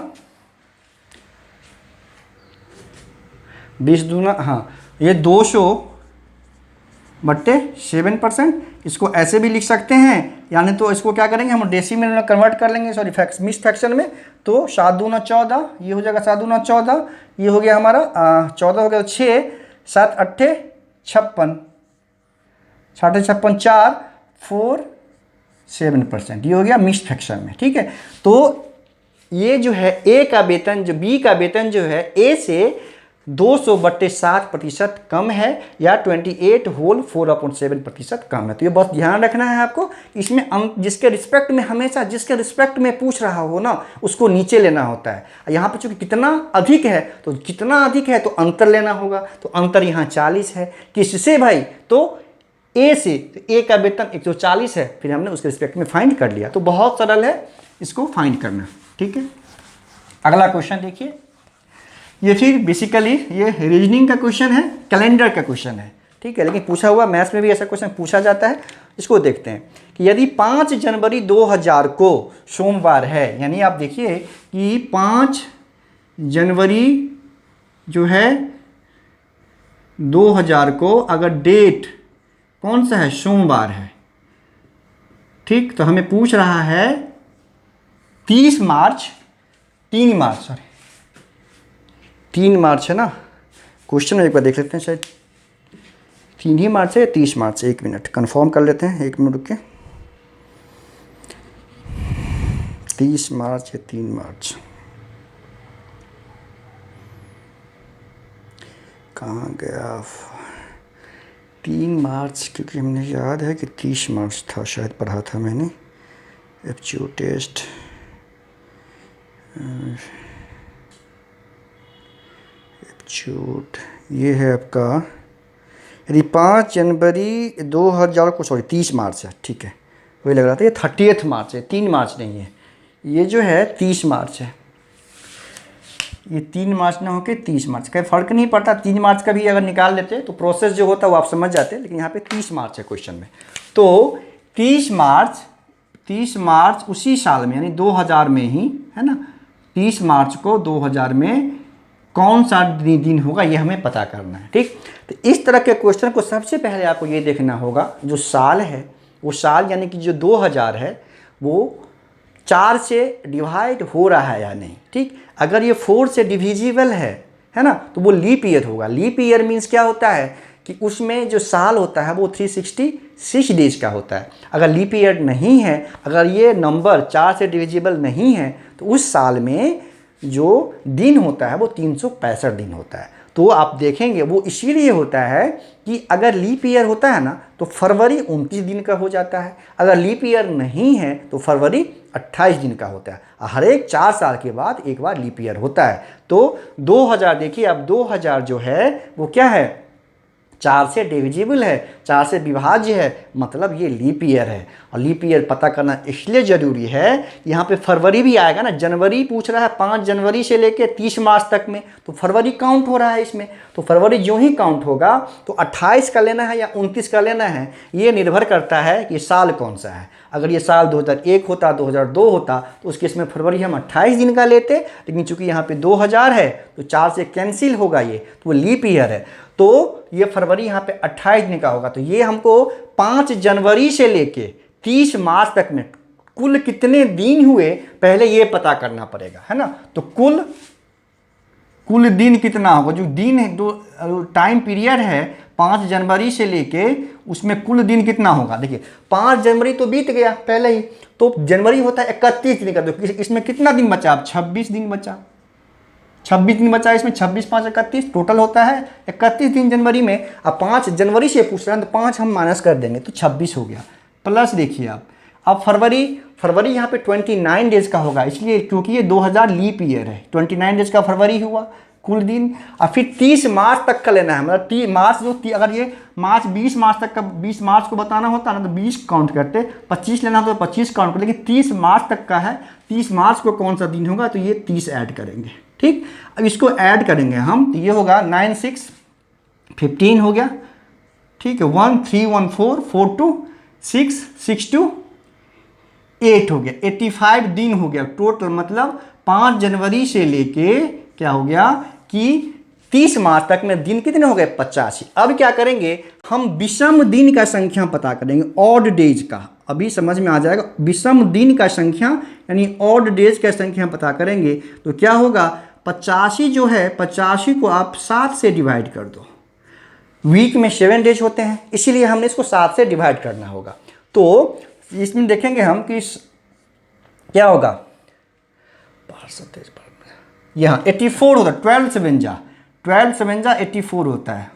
20 दूना, हाँ ये 200/7%। इसको ऐसे भी लिख सकते हैं, यानी तो इसको क्या करेंगे हम डेसिमल में कन्वर्ट कर लेंगे, सॉरी मिक्स फ्रैक्शन में। तो 7 दूना 14, ये हो जाएगा 7 दूना 14, ये हो गया हमारा 14 हो गया, 6 7 8 56, 6 56 4 4 7%, ये हो गया मिक्स फ्रैक्शन में। ठीक है, तो ये जो है ए का वेतन, जो बी का वेतन जो है ए से 200/7% कम है, या 28 होल 4/7% कम है। तो ये बहुत ध्यान रखना है आपको। इसमें जिसके रिस्पेक्ट में, हमेशा जिसके रिस्पेक्ट में पूछ रहा हो ना उसको नीचे लेना होता है। यहाँ पे चूंकि कितना अधिक है, तो कितना अधिक है तो अंतर लेना होगा। तो अंतर यहाँ 40 है। किससे भाई, तो ए से। तो ए का वेतन 140 है, फिर हमने उसके रिस्पेक्ट में फाइंड कर लिया। तो बहुत सरल है इसको फाइंड करना। ठीक है, अगला क्वेश्चन देखिए। ये फिर बेसिकली ये रीजनिंग का क्वेश्चन है, कैलेंडर का क्वेश्चन है। ठीक है, लेकिन पूछा हुआ मैथ्स में भी ऐसा क्वेश्चन पूछा जाता है। इसको देखते हैं कि यदि 5 जनवरी 2000 को सोमवार है, यानी आप देखिए कि 5 जनवरी जो है 2000 को अगर डेट कौन सा है, सोमवार है। ठीक, तो हमें पूछ रहा है 3 मार्च है ना। क्वेश्चन एक बार देख लेते हैं, शायद 3 ही मार्च है या 30 मार्च है। 1 मिनट कंफर्म कर लेते हैं, 1 मिनट रुक के। 30 मार्च या 3 मार्च, कहाँ गया, 3 मार्च, क्योंकि हमने याद है कि 30 मार्च था शायद, पढ़ा था मैंने। एप्टीट्यूड टेस्ट एप्टीट्यूड ये है आपका, यदि 5 जनवरी 2000 को, सॉरी 30 मार्च है, ठीक है वही लग रहा था, ये 30 मार्च है, 3 मार्च नहीं है, ये जो है 30 मार्च है, ये 3 मार्च ना होकर 30 मार्च, कहीं फ़र्क नहीं पड़ता, 3 मार्च का भी अगर निकाल लेते तो प्रोसेस जो होता है वो आप समझ जाते, लेकिन यहाँ पे 30 मार्च है क्वेश्चन में। तो 30 मार्च उसी साल में, यानी 2000 में ही, है ना, 30 मार्च को 2000 में कौन सा दिन होगा ये हमें पता करना है, ठीक। तो इस तरह के क्वेश्चन को सबसे पहले आपको ये देखना होगा, जो साल है वो साल, यानी कि जो 2000 है वो 4 से डिवाइड हो रहा है या नहीं, ठीक। अगर ये 4 से डिविजिबल है ना, तो वो लीप ईयर होगा। लीप ईयर मीन्स क्या होता है कि उसमें जो साल होता है वो 366 डेज का होता है। अगर लीप ईयर नहीं है, अगर ये नंबर 4 से डिविजिबल नहीं है, तो उस साल में जो दिन होता है वो 365 दिन होता है। तो आप देखेंगे वो इसीलिए होता है कि अगर लीप ईयर होता है ना तो फरवरी 29 दिन का हो जाता है, अगर लीप ईयर नहीं है तो फरवरी 28 दिन का होता है। हर एक 4 साल के बाद एक बार लीप ईयर होता है। तो 2000 देखिए, अब 2000 जो है वो क्या है, 4 से डिविजिबल है, 4 से विभाज्य है, मतलब ये लीप ईयर है। और लीप ईयर पता करना इसलिए ज़रूरी है, यहाँ पे फरवरी भी आएगा ना, जनवरी पूछ रहा है 5 जनवरी से लेके 30 मार्च तक में, तो फरवरी काउंट हो रहा है इसमें। तो फरवरी जो ही काउंट होगा तो 28 का लेना है या 29 का लेना है, ये निर्भर करता है कि साल कौन सा है। अगर ये साल 2001 होता, 2002 होता, तो उस केस में फरवरी हम 28 दिन का लेते, लेकिन चूंकि यहाँ पे 2000 है तो 4 से कैंसिल होगा ये, तो वो लीप ईयर है, तो ये फरवरी यहाँ पे 28 दिन का होगा। तो ये हमको 5 जनवरी से लेके 30 मार्च तक में कुल कितने दिन हुए पहले ये पता करना पड़ेगा, है ना। तो कुल दिन कितना होगा, जो दिन है, दो टाइम पीरियड है 5 जनवरी से लेके, उसमें कुल दिन कितना होगा। देखिए 5 जनवरी तो बीत गया पहले ही, तो जनवरी होता है 31 दिन का, तो इसमें कितना दिन बचा, अब 26 दिन बचा, 26 दिन बचा इसमें, 26 5 31, टोटल होता है 31 दिन जनवरी में। अब 5 जनवरी से पूछ रहे हैं तो 5 हम माइनस कर देंगे तो 26 हो गया, प्लस देखिए आप, अब फरवरी यहाँ पे 29 डेज का होगा, इसलिए क्योंकि ये 2000 लीप ईयर है, 29 डेज का फरवरी हुआ कुल दिन। और फिर 30 मार्च तक का लेना है, मतलब 30 मार्च जो अगर ये मार्च 20 मार्च तक का, 20 मार्च को बताना होता ना तो 20 काउंट करते, 25 लेना होता तो 25 काउंट करते, लेकिन 30 मार्च तक का है, 30 मार्च को कौन सा दिन होगा, तो ये 30 ऐड करेंगे, ठीक। अब इसको ऐड करेंगे हम, तो ये होगा 9 6 15 हो गया, ठीक है, 1 3 1 4 4 2 6 6 2 8 हो गया, 85 दिन हो गया टोटल। मतलब 5 जनवरी से लेके क्या हो गया कि 30 मार्च तक में दिन कितने हो गए, 85। अब क्या करेंगे हम, विषम दिन का संख्या पता करेंगे, ऑड डेज का, अभी समझ में आ जाएगा। विषम दिन का संख्या यानी ऑड डेज का संख्या पता करेंगे तो क्या होगा, 85 जो है, 85 को आप 7 से डिवाइड कर दो। वीक में 7 डेज होते हैं, इसीलिए हमने इसको 7 से डिवाइड करना होगा। तो इसमें देखेंगे हम कि क्या होगा, यहाँ 84 होता है, 12 7 जा 84 होता है,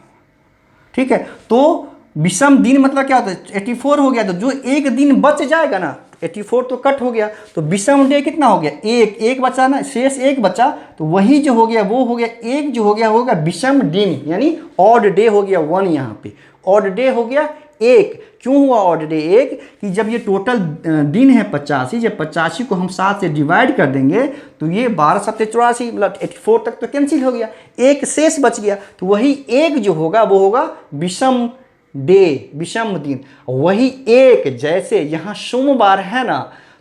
ठीक है। तो विषम दिन मतलब क्या होता है, 84 हो गया, तो जो एक दिन बच जाएगा ना, 84 तो कट हो गया, तो विषम डे कितना हो गया, एक बचा ना, शेष एक बचा, तो वही जो हो गया वो हो गया, एक जो हो गया होगा विषम दिन, यानी ऑड डे हो गया 1, यहाँ पे ऑड डे हो गया 1। क्यों हुआ ऑड डे 1, कि जब ये टोटल दिन है 85, जब 85 को हम 7 से डिवाइड कर देंगे तो ये 12 7 84, मतलब 84 तक तो कैंसिल हो गया, एक शेष बच गया, तो वही एक जो होगा वो होगा विषम डे, विषम दिन। वही एक, जैसे यहाँ सोमवार है ना,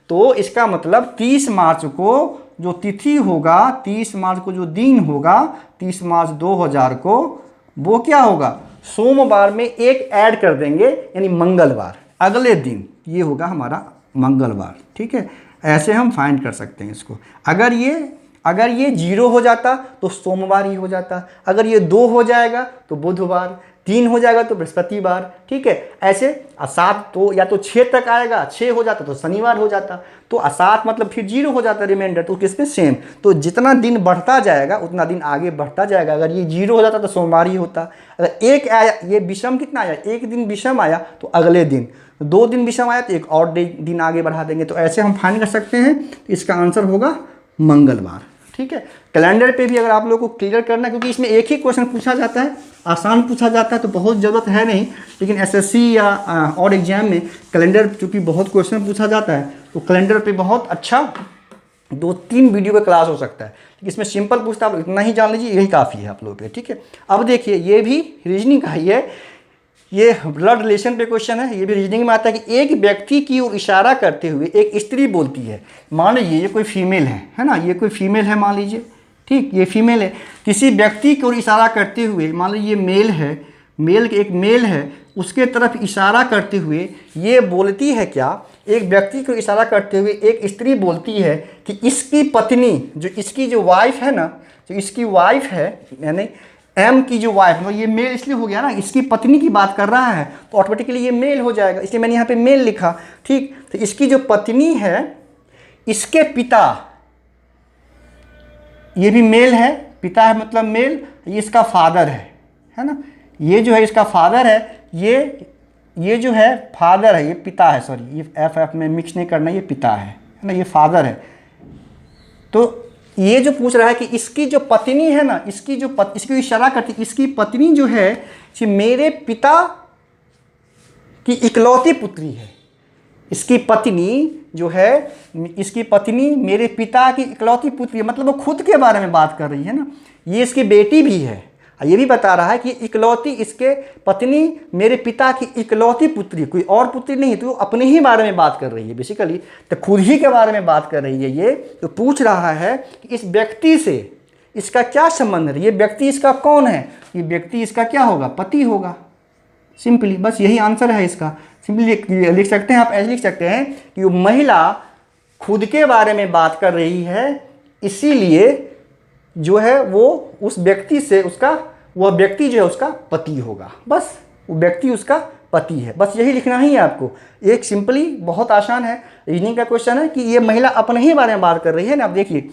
तो इसका मतलब 30 मार्च को जो तिथि होगा, 30 मार्च को जो दिन होगा, 30 मार्च 2000 को, वो क्या होगा, सोमवार में एक ऐड कर देंगे, यानी मंगलवार, अगले दिन ये होगा हमारा मंगलवार, ठीक है। ऐसे हम फाइंड कर सकते हैं इसको। अगर ये अगर ये 0 हो जाता तो सोमवार ही हो जाता, अगर ये 2 हो जाएगा तो बुधवार, 3 हो जाएगा तो बृहस्पतिवार, ठीक है। ऐसे 7 तो या तो 6 तक आएगा, 6 हो जाता तो शनिवार हो जाता, तो 7 मतलब फिर 0 हो जाता रिमाइंडर, तो किसमें सेम। तो जितना दिन बढ़ता जाएगा उतना दिन आगे बढ़ता जाएगा। अगर ये 0 हो जाता तो सोमवार ही होता, अगर 1 आया, ये विषम कितना आया, 1 दिन विषम आया तो अगले दिन, 2 दिन विषम आया तो एक और दिन आगे बढ़ा देंगे। तो ऐसे हम फाइंड कर सकते हैं, तो इसका आंसर होगा मंगलवार, ठीक है। कैलेंडर पे भी अगर आप लोगों को क्लियर करना है, क्योंकि इसमें एक ही क्वेश्चन पूछा जाता है, आसान पूछा जाता है तो बहुत ज़रूरत है नहीं, लेकिन एसएससी या और एग्जाम में कैलेंडर चूँकि बहुत क्वेश्चन पूछा जाता है, तो कैलेंडर पे बहुत अच्छा 2-3 वीडियो का क्लास हो सकता है। इसमें सिंपल पूछता है, आप इतना ही जान लीजिए, यही काफ़ी है आप लोगों के, ठीक है। अब देखिए ये भी रीजनिंग का ही है, ये ब्लड रिलेशन पे क्वेश्चन है, ये भी रीजनिंग में आता है कि एक व्यक्ति की ओर इशारा करते हुए एक स्त्री बोलती है, मान लीजिए ये कोई फीमेल है ना, ये कोई फीमेल है मान लीजिए, ठीक, ये फीमेल है, किसी व्यक्ति की ओर इशारा करते हुए, मान लीजिए ये मेल है, एक मेल है, उसके तरफ इशारा करते हुए ये बोलती है क्या, एक व्यक्ति को इशारा करते हुए एक स्त्री बोलती है कि इसकी पत्नी, जो इसकी जो वाइफ है ना, जो इसकी वाइफ है, यानी एम की जो वाइफ, मतलब ये मेल इसलिए हो गया ना, इसकी पत्नी की बात कर रहा है तो ऑटोमेटिकली ये मेल हो जाएगा, इसलिए मैंने यहाँ पे मेल लिखा, ठीक। तो इसकी जो पत्नी है, इसके पिता, ये भी मेल है, पिता है मतलब मेल, ये इसका फादर है ना, ये जो है इसका फादर है, ये जो है फादर है, ये पिता है, सॉरी ये एफ में मिक्स नहीं करना, ये पिता है ना, ये फादर है। तो ये जो पूछ रहा है कि इसकी जो पत्नी है ना, इसकी इशारा करती, इसकी पत्नी जो है कि मेरे पिता की इकलौती पुत्री है, इसकी पत्नी जो है, इसकी पत्नी मेरे पिता की इकलौती पुत्री है, मतलब वो खुद के बारे में बात कर रही है ना, ये इसकी बेटी भी है, ये भी बता रहा है कि इकलौती, इसके पत्नी मेरे पिता की इकलौती पुत्री, कोई और पुत्री नहीं, तो अपने ही बारे में बात कर रही है बेसिकली, तो खुद ही के बारे में बात कर रही है। ये तो पूछ रहा है कि इस व्यक्ति से इसका क्या संबंध है, ये व्यक्ति इसका कौन है, ये व्यक्ति इसका क्या होगा, पति होगा, सिंपली, बस यही आंसर है इसका। सिंपली लिख सकते हैं आप, ऐसे लिख सकते हैं कि वो महिला खुद के बारे में बात कर रही है, इसीलिए जो है वो उस व्यक्ति से, उसका, वह व्यक्ति जो है उसका पति होगा, बस वो व्यक्ति उसका पति है, बस यही लिखना ही है आपको। एक सिंपली बहुत आसान है, रीजनिंग का क्वेश्चन है कि ये महिला अपने ही बारे में बात कर रही है ना। अब देखिए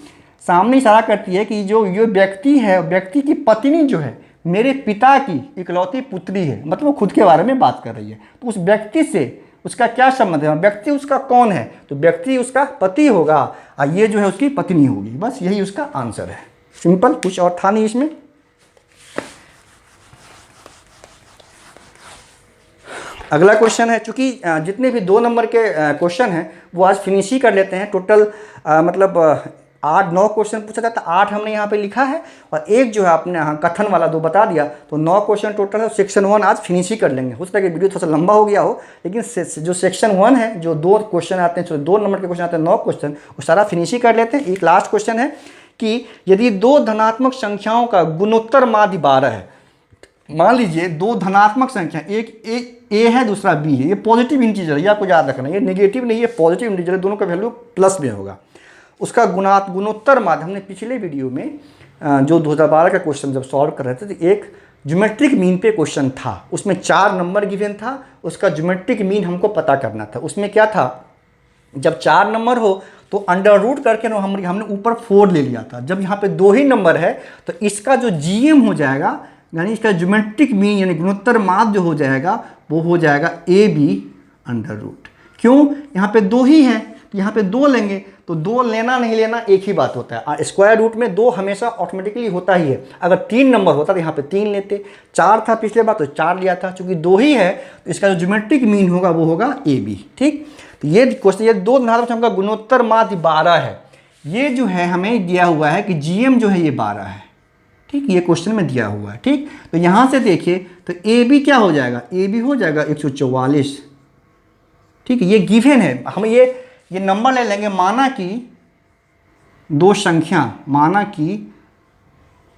सामने इशारा करती है कि जो ये व्यक्ति है, व्यक्ति की पत्नी जो है मेरे पिता की इकलौती पुत्री है, मतलब वो खुद के बारे में बात कर रही है, तो उस व्यक्ति से उसका क्या संबंध है, व्यक्ति उसका कौन है, तो व्यक्ति उसका पति होगा और ये जो है उसकी पत्नी होगी, बस यही उसका आंसर है, सिंपल, कुछ और था नहीं इसमें। अगला क्वेश्चन है, चूंकि जितने भी 2 नंबर के क्वेश्चन हैं वो आज फिनिश ही कर लेते हैं। टोटल मतलब 8-9 क्वेश्चन पूछा जाता है, 8 हमने यहाँ पे लिखा है और एक जो है आपने कथन वाला 2 बता दिया, तो 9 क्वेश्चन टोटल है। सेक्शन 1 आज फिनिश ही कर लेंगे, हो सकता है कि वीडियो थोड़ा सा लंबा हो गया हो, लेकिन जो सेक्शन 1 है, जो 2 क्वेश्चन आते हैं, 2 नंबर के क्वेश्चन आते हैं 9 क्वेश्चन, वो सारा फिनिश ही कर लेते हैं। एक लास्ट क्वेश्चन है कि यदि 2 धनात्मक संख्याओं का गुणोत्तर माध्य 12 है, मान लीजिए 2 धनात्मक संख्या, एक ए है दूसरा बी है, ये पॉजिटिव इंटीजर है, ये आपको याद रखना है, ये नेगेटिव नहीं है, पॉजिटिव इंटीजर है, दोनों का वैल्यू प्लस में होगा, उसका गुणोत्तर माध्य। हमने पिछले वीडियो में जो 2012 का क्वेश्चन जब सॉल्व कर रहे थे, तो एक ज्योमेट्रिक मीन पे क्वेश्चन था, उसमें 4 नंबर गिवन था, उसका ज्योमेट्रिक मीन हमको पता करना था। उसमें क्या था, जब 4 नंबर हो तो अंडर रूट करके ना हमने ऊपर 4 ले लिया था। जब यहाँ पे 2 ही नंबर है तो इसका जो जीएम हो जाएगा, यानी इसका ज्योमेट्रिक मीन यानी गुणोत्तर माध्य जो हो जाएगा वो हो जाएगा ए बी अंडर रूट। क्यों, यहाँ पे 2 ही है, तो यहाँ पे 2 लेंगे, तो 2 लेना नहीं लेना एक ही बात होता है। स्क्वायर रूट में 2 हमेशा ऑटोमेटिकली होता ही है। अगर 3 नंबर होता तो यहाँ पे 3 लेते, 4 था पिछले बार तो 4 लिया था, चूंकि 2 ही है तो इसका जो ज्योमेट्रिक मीन होगा वो होगा ए बी। ठीक, तो ये क्वेश्चन, ये 2 धनात्मक संख्या का गुणोत्तर माध्य 12 है, ये जो है हमें दिया हुआ है कि जीएम जो है ये 12 है। ठीक, ये क्वेश्चन में दिया हुआ है। ठीक, तो यहाँ से देखिए तो ए बी क्या हो जाएगा, ए बी हो जाएगा 144। ठीक है, ये गिवन है, हम ये नंबर ले लेंगे, माना कि 2 संख्या, माना कि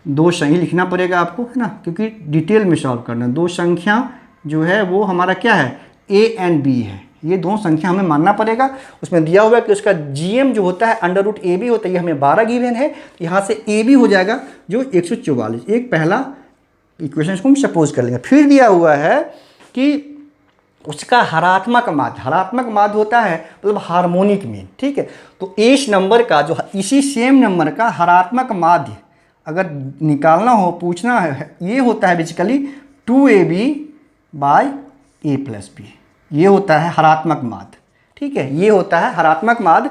2 संख्या लिखना पड़ेगा आपको, है ना, क्योंकि डिटेल में सॉल्व करना। 2 संख्या जो है वो हमारा क्या है, ए एंड बी है, ये दोनों संख्या हमें मानना पड़ेगा। उसमें दिया हुआ है कि उसका GM जो होता है √AB होता है, ये हमें 12 गिवन है। यहाँ से AB हो जाएगा जो 144, एक पहला इक्वेशन को हम सपोज कर लेंगे। फिर दिया हुआ है कि उसका हरात्मक माध्य होता है मतलब हार्मोनिक मीन, ठीक है। तो इस नंबर का जो इसी सेम नंबर का हरात्मक माध्य अगर निकालना हो, पूछना है, ये होता है basically 2AB by A plus B, ये होता है हरात्मक माध्य, ठीक है। ये होता है हरात्मक माध्य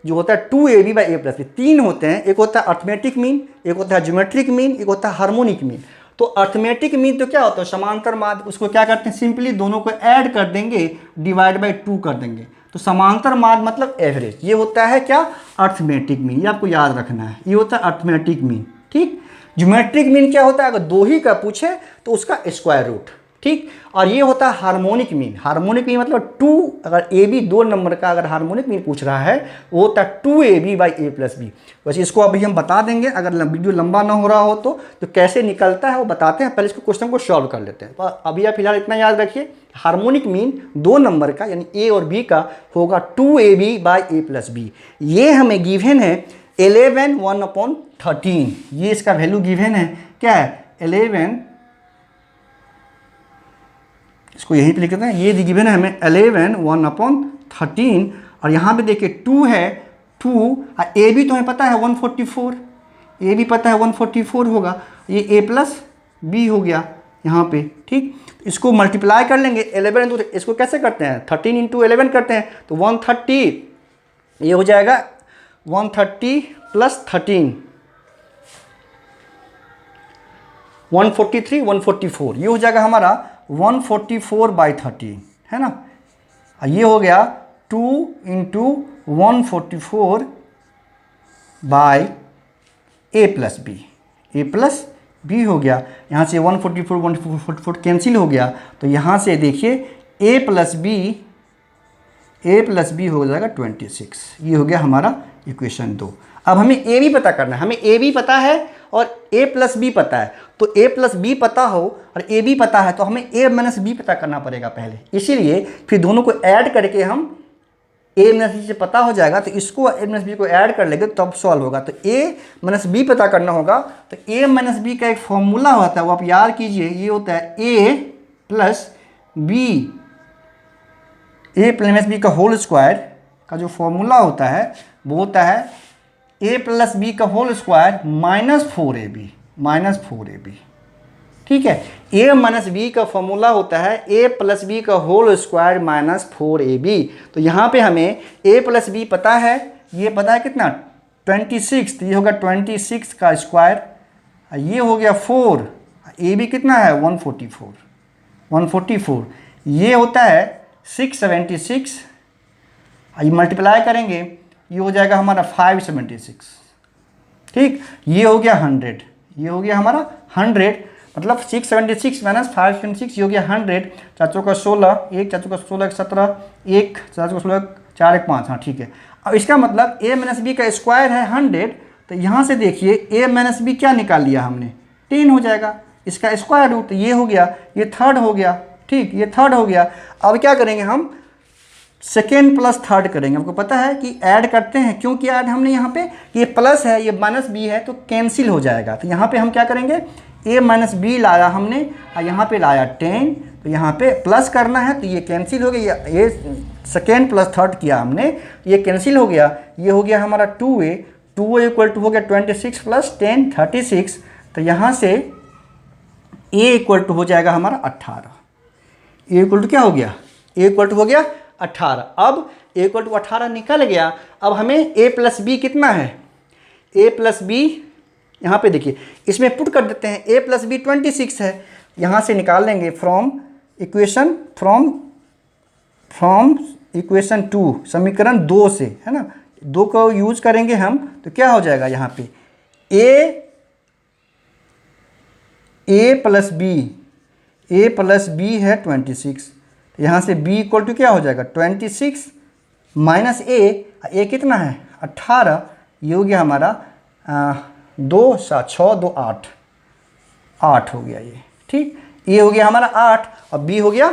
जो होता है 2AB by A plus B। तीन होते हैं, एक होता है अर्थमेटिक मीन, एक होता है ज्योमेट्रिक मीन, एक होता है हार्मोनिक मीन। तो अर्थमेटिक मीन तो क्या होता है, समांतर माध्य, उसको क्या करते हैं, सिंपली दोनों को ऐड कर देंगे, डिवाइड बाय 2 कर देंगे। तो समांतर माध्य मतलब एवरेज, ये होता है क्या, अर्थमेटिक मीन, ये आपको याद रखना है, ये होता है अर्थमेटिक मीन, ठीक। ज्योमेट्रिक मीन क्या होता है, अगर दो ही का पूछे तो उसका स्क्वायर रूट, ठीक। और ये होता है हार्मोनिक मीन। हार्मोनिक मीन मतलब 2, अगर AB 2 नंबर का अगर हार्मोनिक मीन पूछ रहा है वो होता है 2AB by A plus B। वैसे इसको अभी हम बता देंगे, अगर वीडियो लंबा ना हो रहा हो तो कैसे निकलता है वो बताते हैं। पहले इसको क्वेश्चन को सॉल्व कर लेते हैं। तो अभी आप फिलहाल इतना याद रखिए, हार्मोनिक मीन 2 नंबर का यानी A और B का होगा 2AB by A plus B। ये हमें गिवन है 11 1/13, ये इसका वैल्यू गिवन है, क्या है 11, इसको यहीं पे लिख देते हैं, ये गिवन है हमें 11 1/13। और यहाँ पे देखिए 2 है, 2 और A भी तो हमें पता है 144, A भी पता है 144 होगा, ये A प्लस B हो गया यहाँ पे, ठीक। इसको मल्टीप्लाई कर लेंगे 11, तो इसको कैसे करते हैं 13 इंटू 11 करते हैं, तो 130, ये हो जाएगा 130 प्लस 13 143 144, ये हो जाएगा हमारा 144 बाई 13, है ना। ये हो गया 2 into 144 by A plus B, A plus B हो गया। यहाँ से 144 144 कैंसिल हो गया, तो यहाँ से देखिए A प्लस B हो जाएगा 26। ये हो गया हमारा इक्वेशन 2। अब हमें A भी पता करना है, हमें A भी पता है और A प्लस B पता है। तो A प्लस B पता हो और A भी पता है तो हमें A माइनस B पता करना पड़ेगा पहले, इसीलिए फिर दोनों को ऐड करके हम A माइनस B से पता हो जाएगा, तो इसको A माइनस B को ऐड कर लेंगे तब सॉल्व होगा। तो A माइनस B पता करना होगा, तो A माइनस B का एक फॉर्मूला होता है, वो आप याद कीजिए, ये होता है A प्लस B का होल स्क्वायर का जो फॉर्मूला होता है वो होता है A प्लस B का होल स्क्वायर माइनस 4AB, ठीक है। A माइनस B का फॉर्मूला होता है A प्लस B का होल स्क्वायर माइनस 4AB। तो यहाँ पे हमें A प्लस B पता है, ये पता है कितना 26, तो ये होगा 26 का स्क्वायर, ये हो गया 4, AB कितना है 144, ये होता है 676, ये मल्टीप्लाई करेंगे ये हो जाएगा हमारा 576, ठीक। ये हो गया 100, ये हो गया हमारा 100, मतलब 676 माइनस 576, ये हो गया 100। 4 चौका 16, 1 4 चौका 16 17, 1 4 चौका 16 4 1 5, हाँ ठीक है। अब इसका मतलब A माइनस B का स्क्वायर है 100, तो यहाँ से देखिए A माइनस B क्या निकाल लिया हमने 10 हो जाएगा, इसका स्क्वायर रूट, तो ये हो गया, ये थर्ड हो गया, ठीक, ये थर्ड हो गया। अब क्या करेंगे हम सेकेंड प्लस थर्ड करेंगे। आपको पता है कि ऐड करते हैं, क्योंकि ऐड हमने यहाँ पे ये प्लस है ये माइनस बी है तो कैंसिल हो जाएगा। तो यहाँ पे हम क्या करेंगे A माइनस बी लाया हमने और यहाँ पे लाया 10, तो यहाँ पे प्लस करना है तो ये कैंसिल हो गया, ये सेकेंड प्लस थर्ड किया हमने, ये कैंसिल हो गया, ये हो गया हमारा 2A इक्वल टू हो गया 26 प्लस 10 36। तो यहाँ से A इक्वल टू हो जाएगा हमारा 18, A इक्वल टू क्या हो गया, A इक्वल टू हो गया 18। अब A इक्वल टू 18 निकल गया। अब हमें A प्लस बी कितना है, A प्लस बी यहाँ पे देखिए इसमें पुट कर देते हैं, A प्लस बी 26 है, यहाँ से निकाल लेंगे फ्रॉम इक्वेशन 2 समीकरण 2 से, है ना, 2 को यूज करेंगे हम, तो क्या हो जाएगा यहाँ पे A प्लस बी है 26, यहाँ से B इक्वल टू क्या हो जाएगा 26 माइनस A कितना है 18, ये हो गया हमारा 2 7 6 2 8 हो गया ये, ठीक। ये हो गया हमारा 8 और B हो गया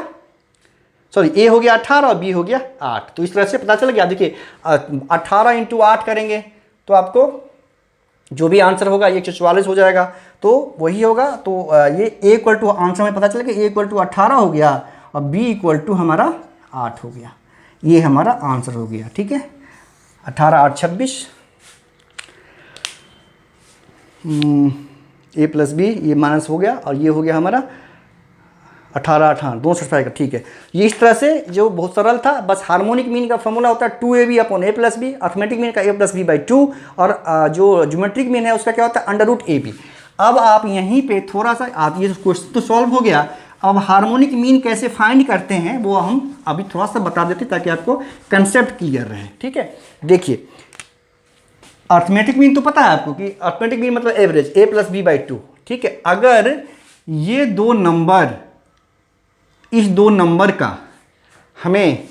सॉरी ए हो गया 18 और बी हो गया 8। तो इस तरह से पता चल गया। देखिए 18 इंटू 8 करेंगे तो आपको जो भी आंसर होगा 144 हो जाएगा, तो वही होगा। तो ये ए इक्वल टू आंसर में पता चल गया, ए इक्वल टू 18 हो गया और बी इक्वल टू हमारा 8 हो गया। ये हमारा आंसर हो गया। ठीक है, 18 8 26, ए प्लस बी ये माइनस हो गया और ये हो गया हमारा 18 18 2 का। ठीक है, ये इस तरह से जो बहुत सरल था। बस हार्मोनिक मीन का फॉर्मूला होता है 2ab upon a plus B, arithmetic mean का a प्लस बी बाई 2 और जो ज्योमेट्रिक मीन है उसका क्या होता है अंडर रूट ab। अब आप यहीं पे थोड़ा सा आप ये क्वेश्चन तो सॉल्व हो गया। अब हार्मोनिक मीन कैसे फाइंड करते हैं वो हम अभी थोड़ा सा बता देते ताकि आपको कंसेप्ट क्लियर रहे। ठीक है, देखिए अर्थमेटिक मीन तो पता है आपको कि अर्थमेटिक मीन मतलब average a plus B by 2। ठीक है, अगर ये दो नंबर, इस दो नंबर का हमें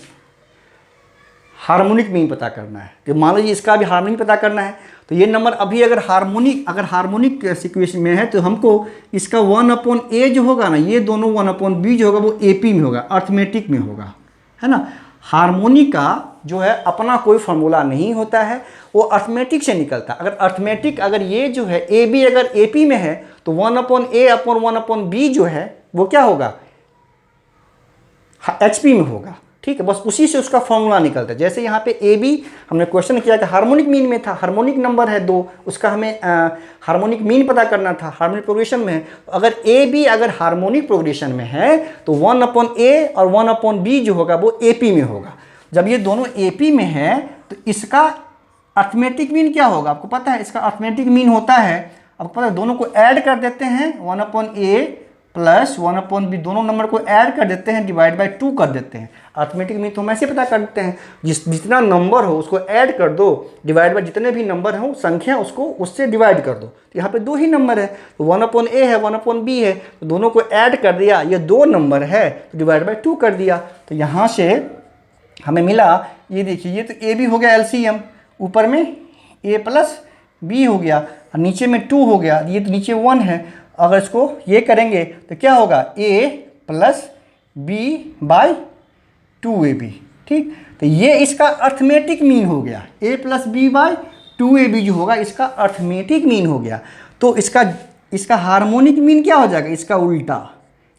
हार्मोनिक मीन पता करना है, तो मान लीजिए इसका भी हार्मोनिक पता करना है, तो ये नंबर अभी अगर हार्मोनिक सिक्वेशन में है तो हमको इसका 1/a जो होगा ना, ये दोनों 1/b जो होगा वो AP में होगा, अर्थमेटिक में होगा, है ना। हार्मोनिक का जो है अपना कोई फॉर्मूला नहीं होता है, वो अर्थमेटिक से निकलता है। अगर अर्थमेटिक अगर ये जो है AB अगर AP में है तो 1/a अपॉन 1/b जो है वो क्या होगा HP में होगा। ठीक है, बस उसी से उसका फॉर्मूला निकलता है। जैसे यहाँ पे AB हमने क्वेश्चन किया कि हार्मोनिक मीन में था, हार्मोनिक नंबर है 2, उसका हमें हार्मोनिक मीन पता करना था, हार्मोनिक प्रोग्रेशन में है। तो अगर AB अगर हार्मोनिक प्रोग्रेशन में है तो 1/a और 1/b जो होगा वो AP में होगा। जब ये दोनों AP में है तो इसका अर्थमेटिक मीन क्या होगा आपको पता है। इसका अर्थमेटिक मीन होता है, आपको पता है, दोनों को ऐड कर देते हैं 1/a प्लस 1/b, दोनों नंबर को ऐड कर देते हैं, डिवाइड बाई 2 कर देते हैं। अर्थमेटिक मीन तो हम ऐसे पता करते हैं, जितना नंबर हो उसको ऐड कर दो, डिवाइड बाई जितने भी नंबर हो संख्या उसको उससे डिवाइड कर दो। तो यहाँ पे दो ही नंबर है, तो 1/a है 1/b है, तो दोनों को ऐड कर दिया, ये दो नंबर है तो डिवाइड बाई 2 कर दिया। तो यहाँ से हमें मिला, ये देखिए ये तो AB हो गया LCM, ऊपर में a प्लस b हो गया और नीचे में 2 हो गया, ये तो नीचे 1 है। अगर इसको ये करेंगे तो क्या होगा a plus b by 2ab। ठीक, तो ये इसका अर्थमेटिक मीन हो गया, a plus b by 2ab जो होगा इसका अर्थमेटिक मीन हो गया। तो इसका हार्मोनिक मीन क्या हो जाएगा, इसका उल्टा,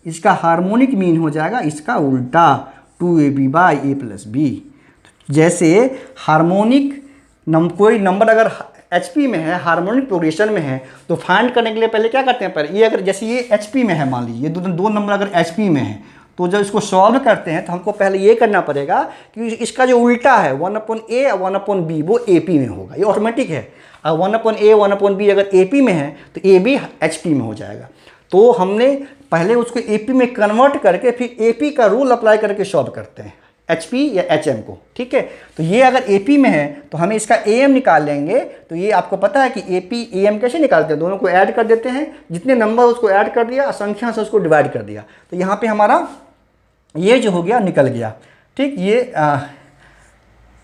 इसका हार्मोनिक मीन हो जाएगा इसका उल्टा 2ab by a plus b। जैसे हार्मोनिक कोई नंबर अगर HP में है, हार्मोनिक प्रोग्रेशन में है, तो फाइंड करने के लिए पहले क्या करते हैं, पहले ये अगर जैसे ये HP में है, मान लीजिए ये दो नंबर अगर HP में है, तो जब इसको सॉल्व करते हैं तो हमको पहले ये करना पड़ेगा कि इसका जो उल्टा है 1/a और 1/b वो AP में होगा, ये ऑटोमेटिक है। और 1/a 1/b अगर AP में है तो AB HP में हो जाएगा। तो हमने पहले उसको AP में कन्वर्ट करके फिर AP का रूल अप्लाई करके सॉल्व करते हैं, HP या HM को। ठीक है, तो ये अगर AP में है तो हमें इसका AM निकाल लेंगे। तो ये आपको पता है कि AP AM कैसे निकालते हैं, दोनों को ऐड कर देते हैं, जितने नंबर उसको ऐड कर दिया, संख्या से उसको डिवाइड कर दिया, तो यहाँ पे हमारा ये जो हो गया निकल गया। ठीक, ये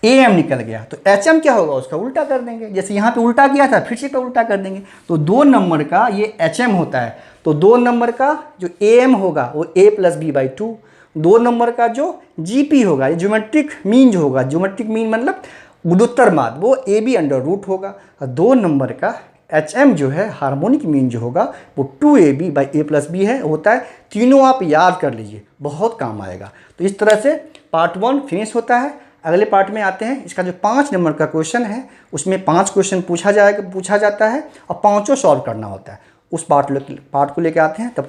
AM निकल गया। तो HM क्या होगा, उसका उल्टा कर देंगे, जैसे यहाँ पे उल्टा किया था फिर से का उल्टा कर देंगे। तो दो नंबर का ये HM होता है, तो दो नंबर का जो AM होगा वो a प्लस b बाई 2, दो नंबर का जो GP होगा, ये ज्योमेट्रिक मीन जो होगा, ज्योमेट्रिक मीन मतलब गुणोत्तर माद, वो AB अंडर रूट होगा। और दो नंबर का HM जो है हार्मोनिक मीन जो होगा वो 2AB by a plus b है होता है। तीनों आप याद कर लीजिए, बहुत काम आएगा। तो इस तरह से पार्ट 1 फिनिश होता है। अगले पार्ट में आते हैं, इसका जो 5 नंबर का क्वेश्चन है उसमें 5 क्वेश्चन पूछा जाता है और 5 सॉल्व करना होता है। उस पार्ट को लेके आते हैं। तब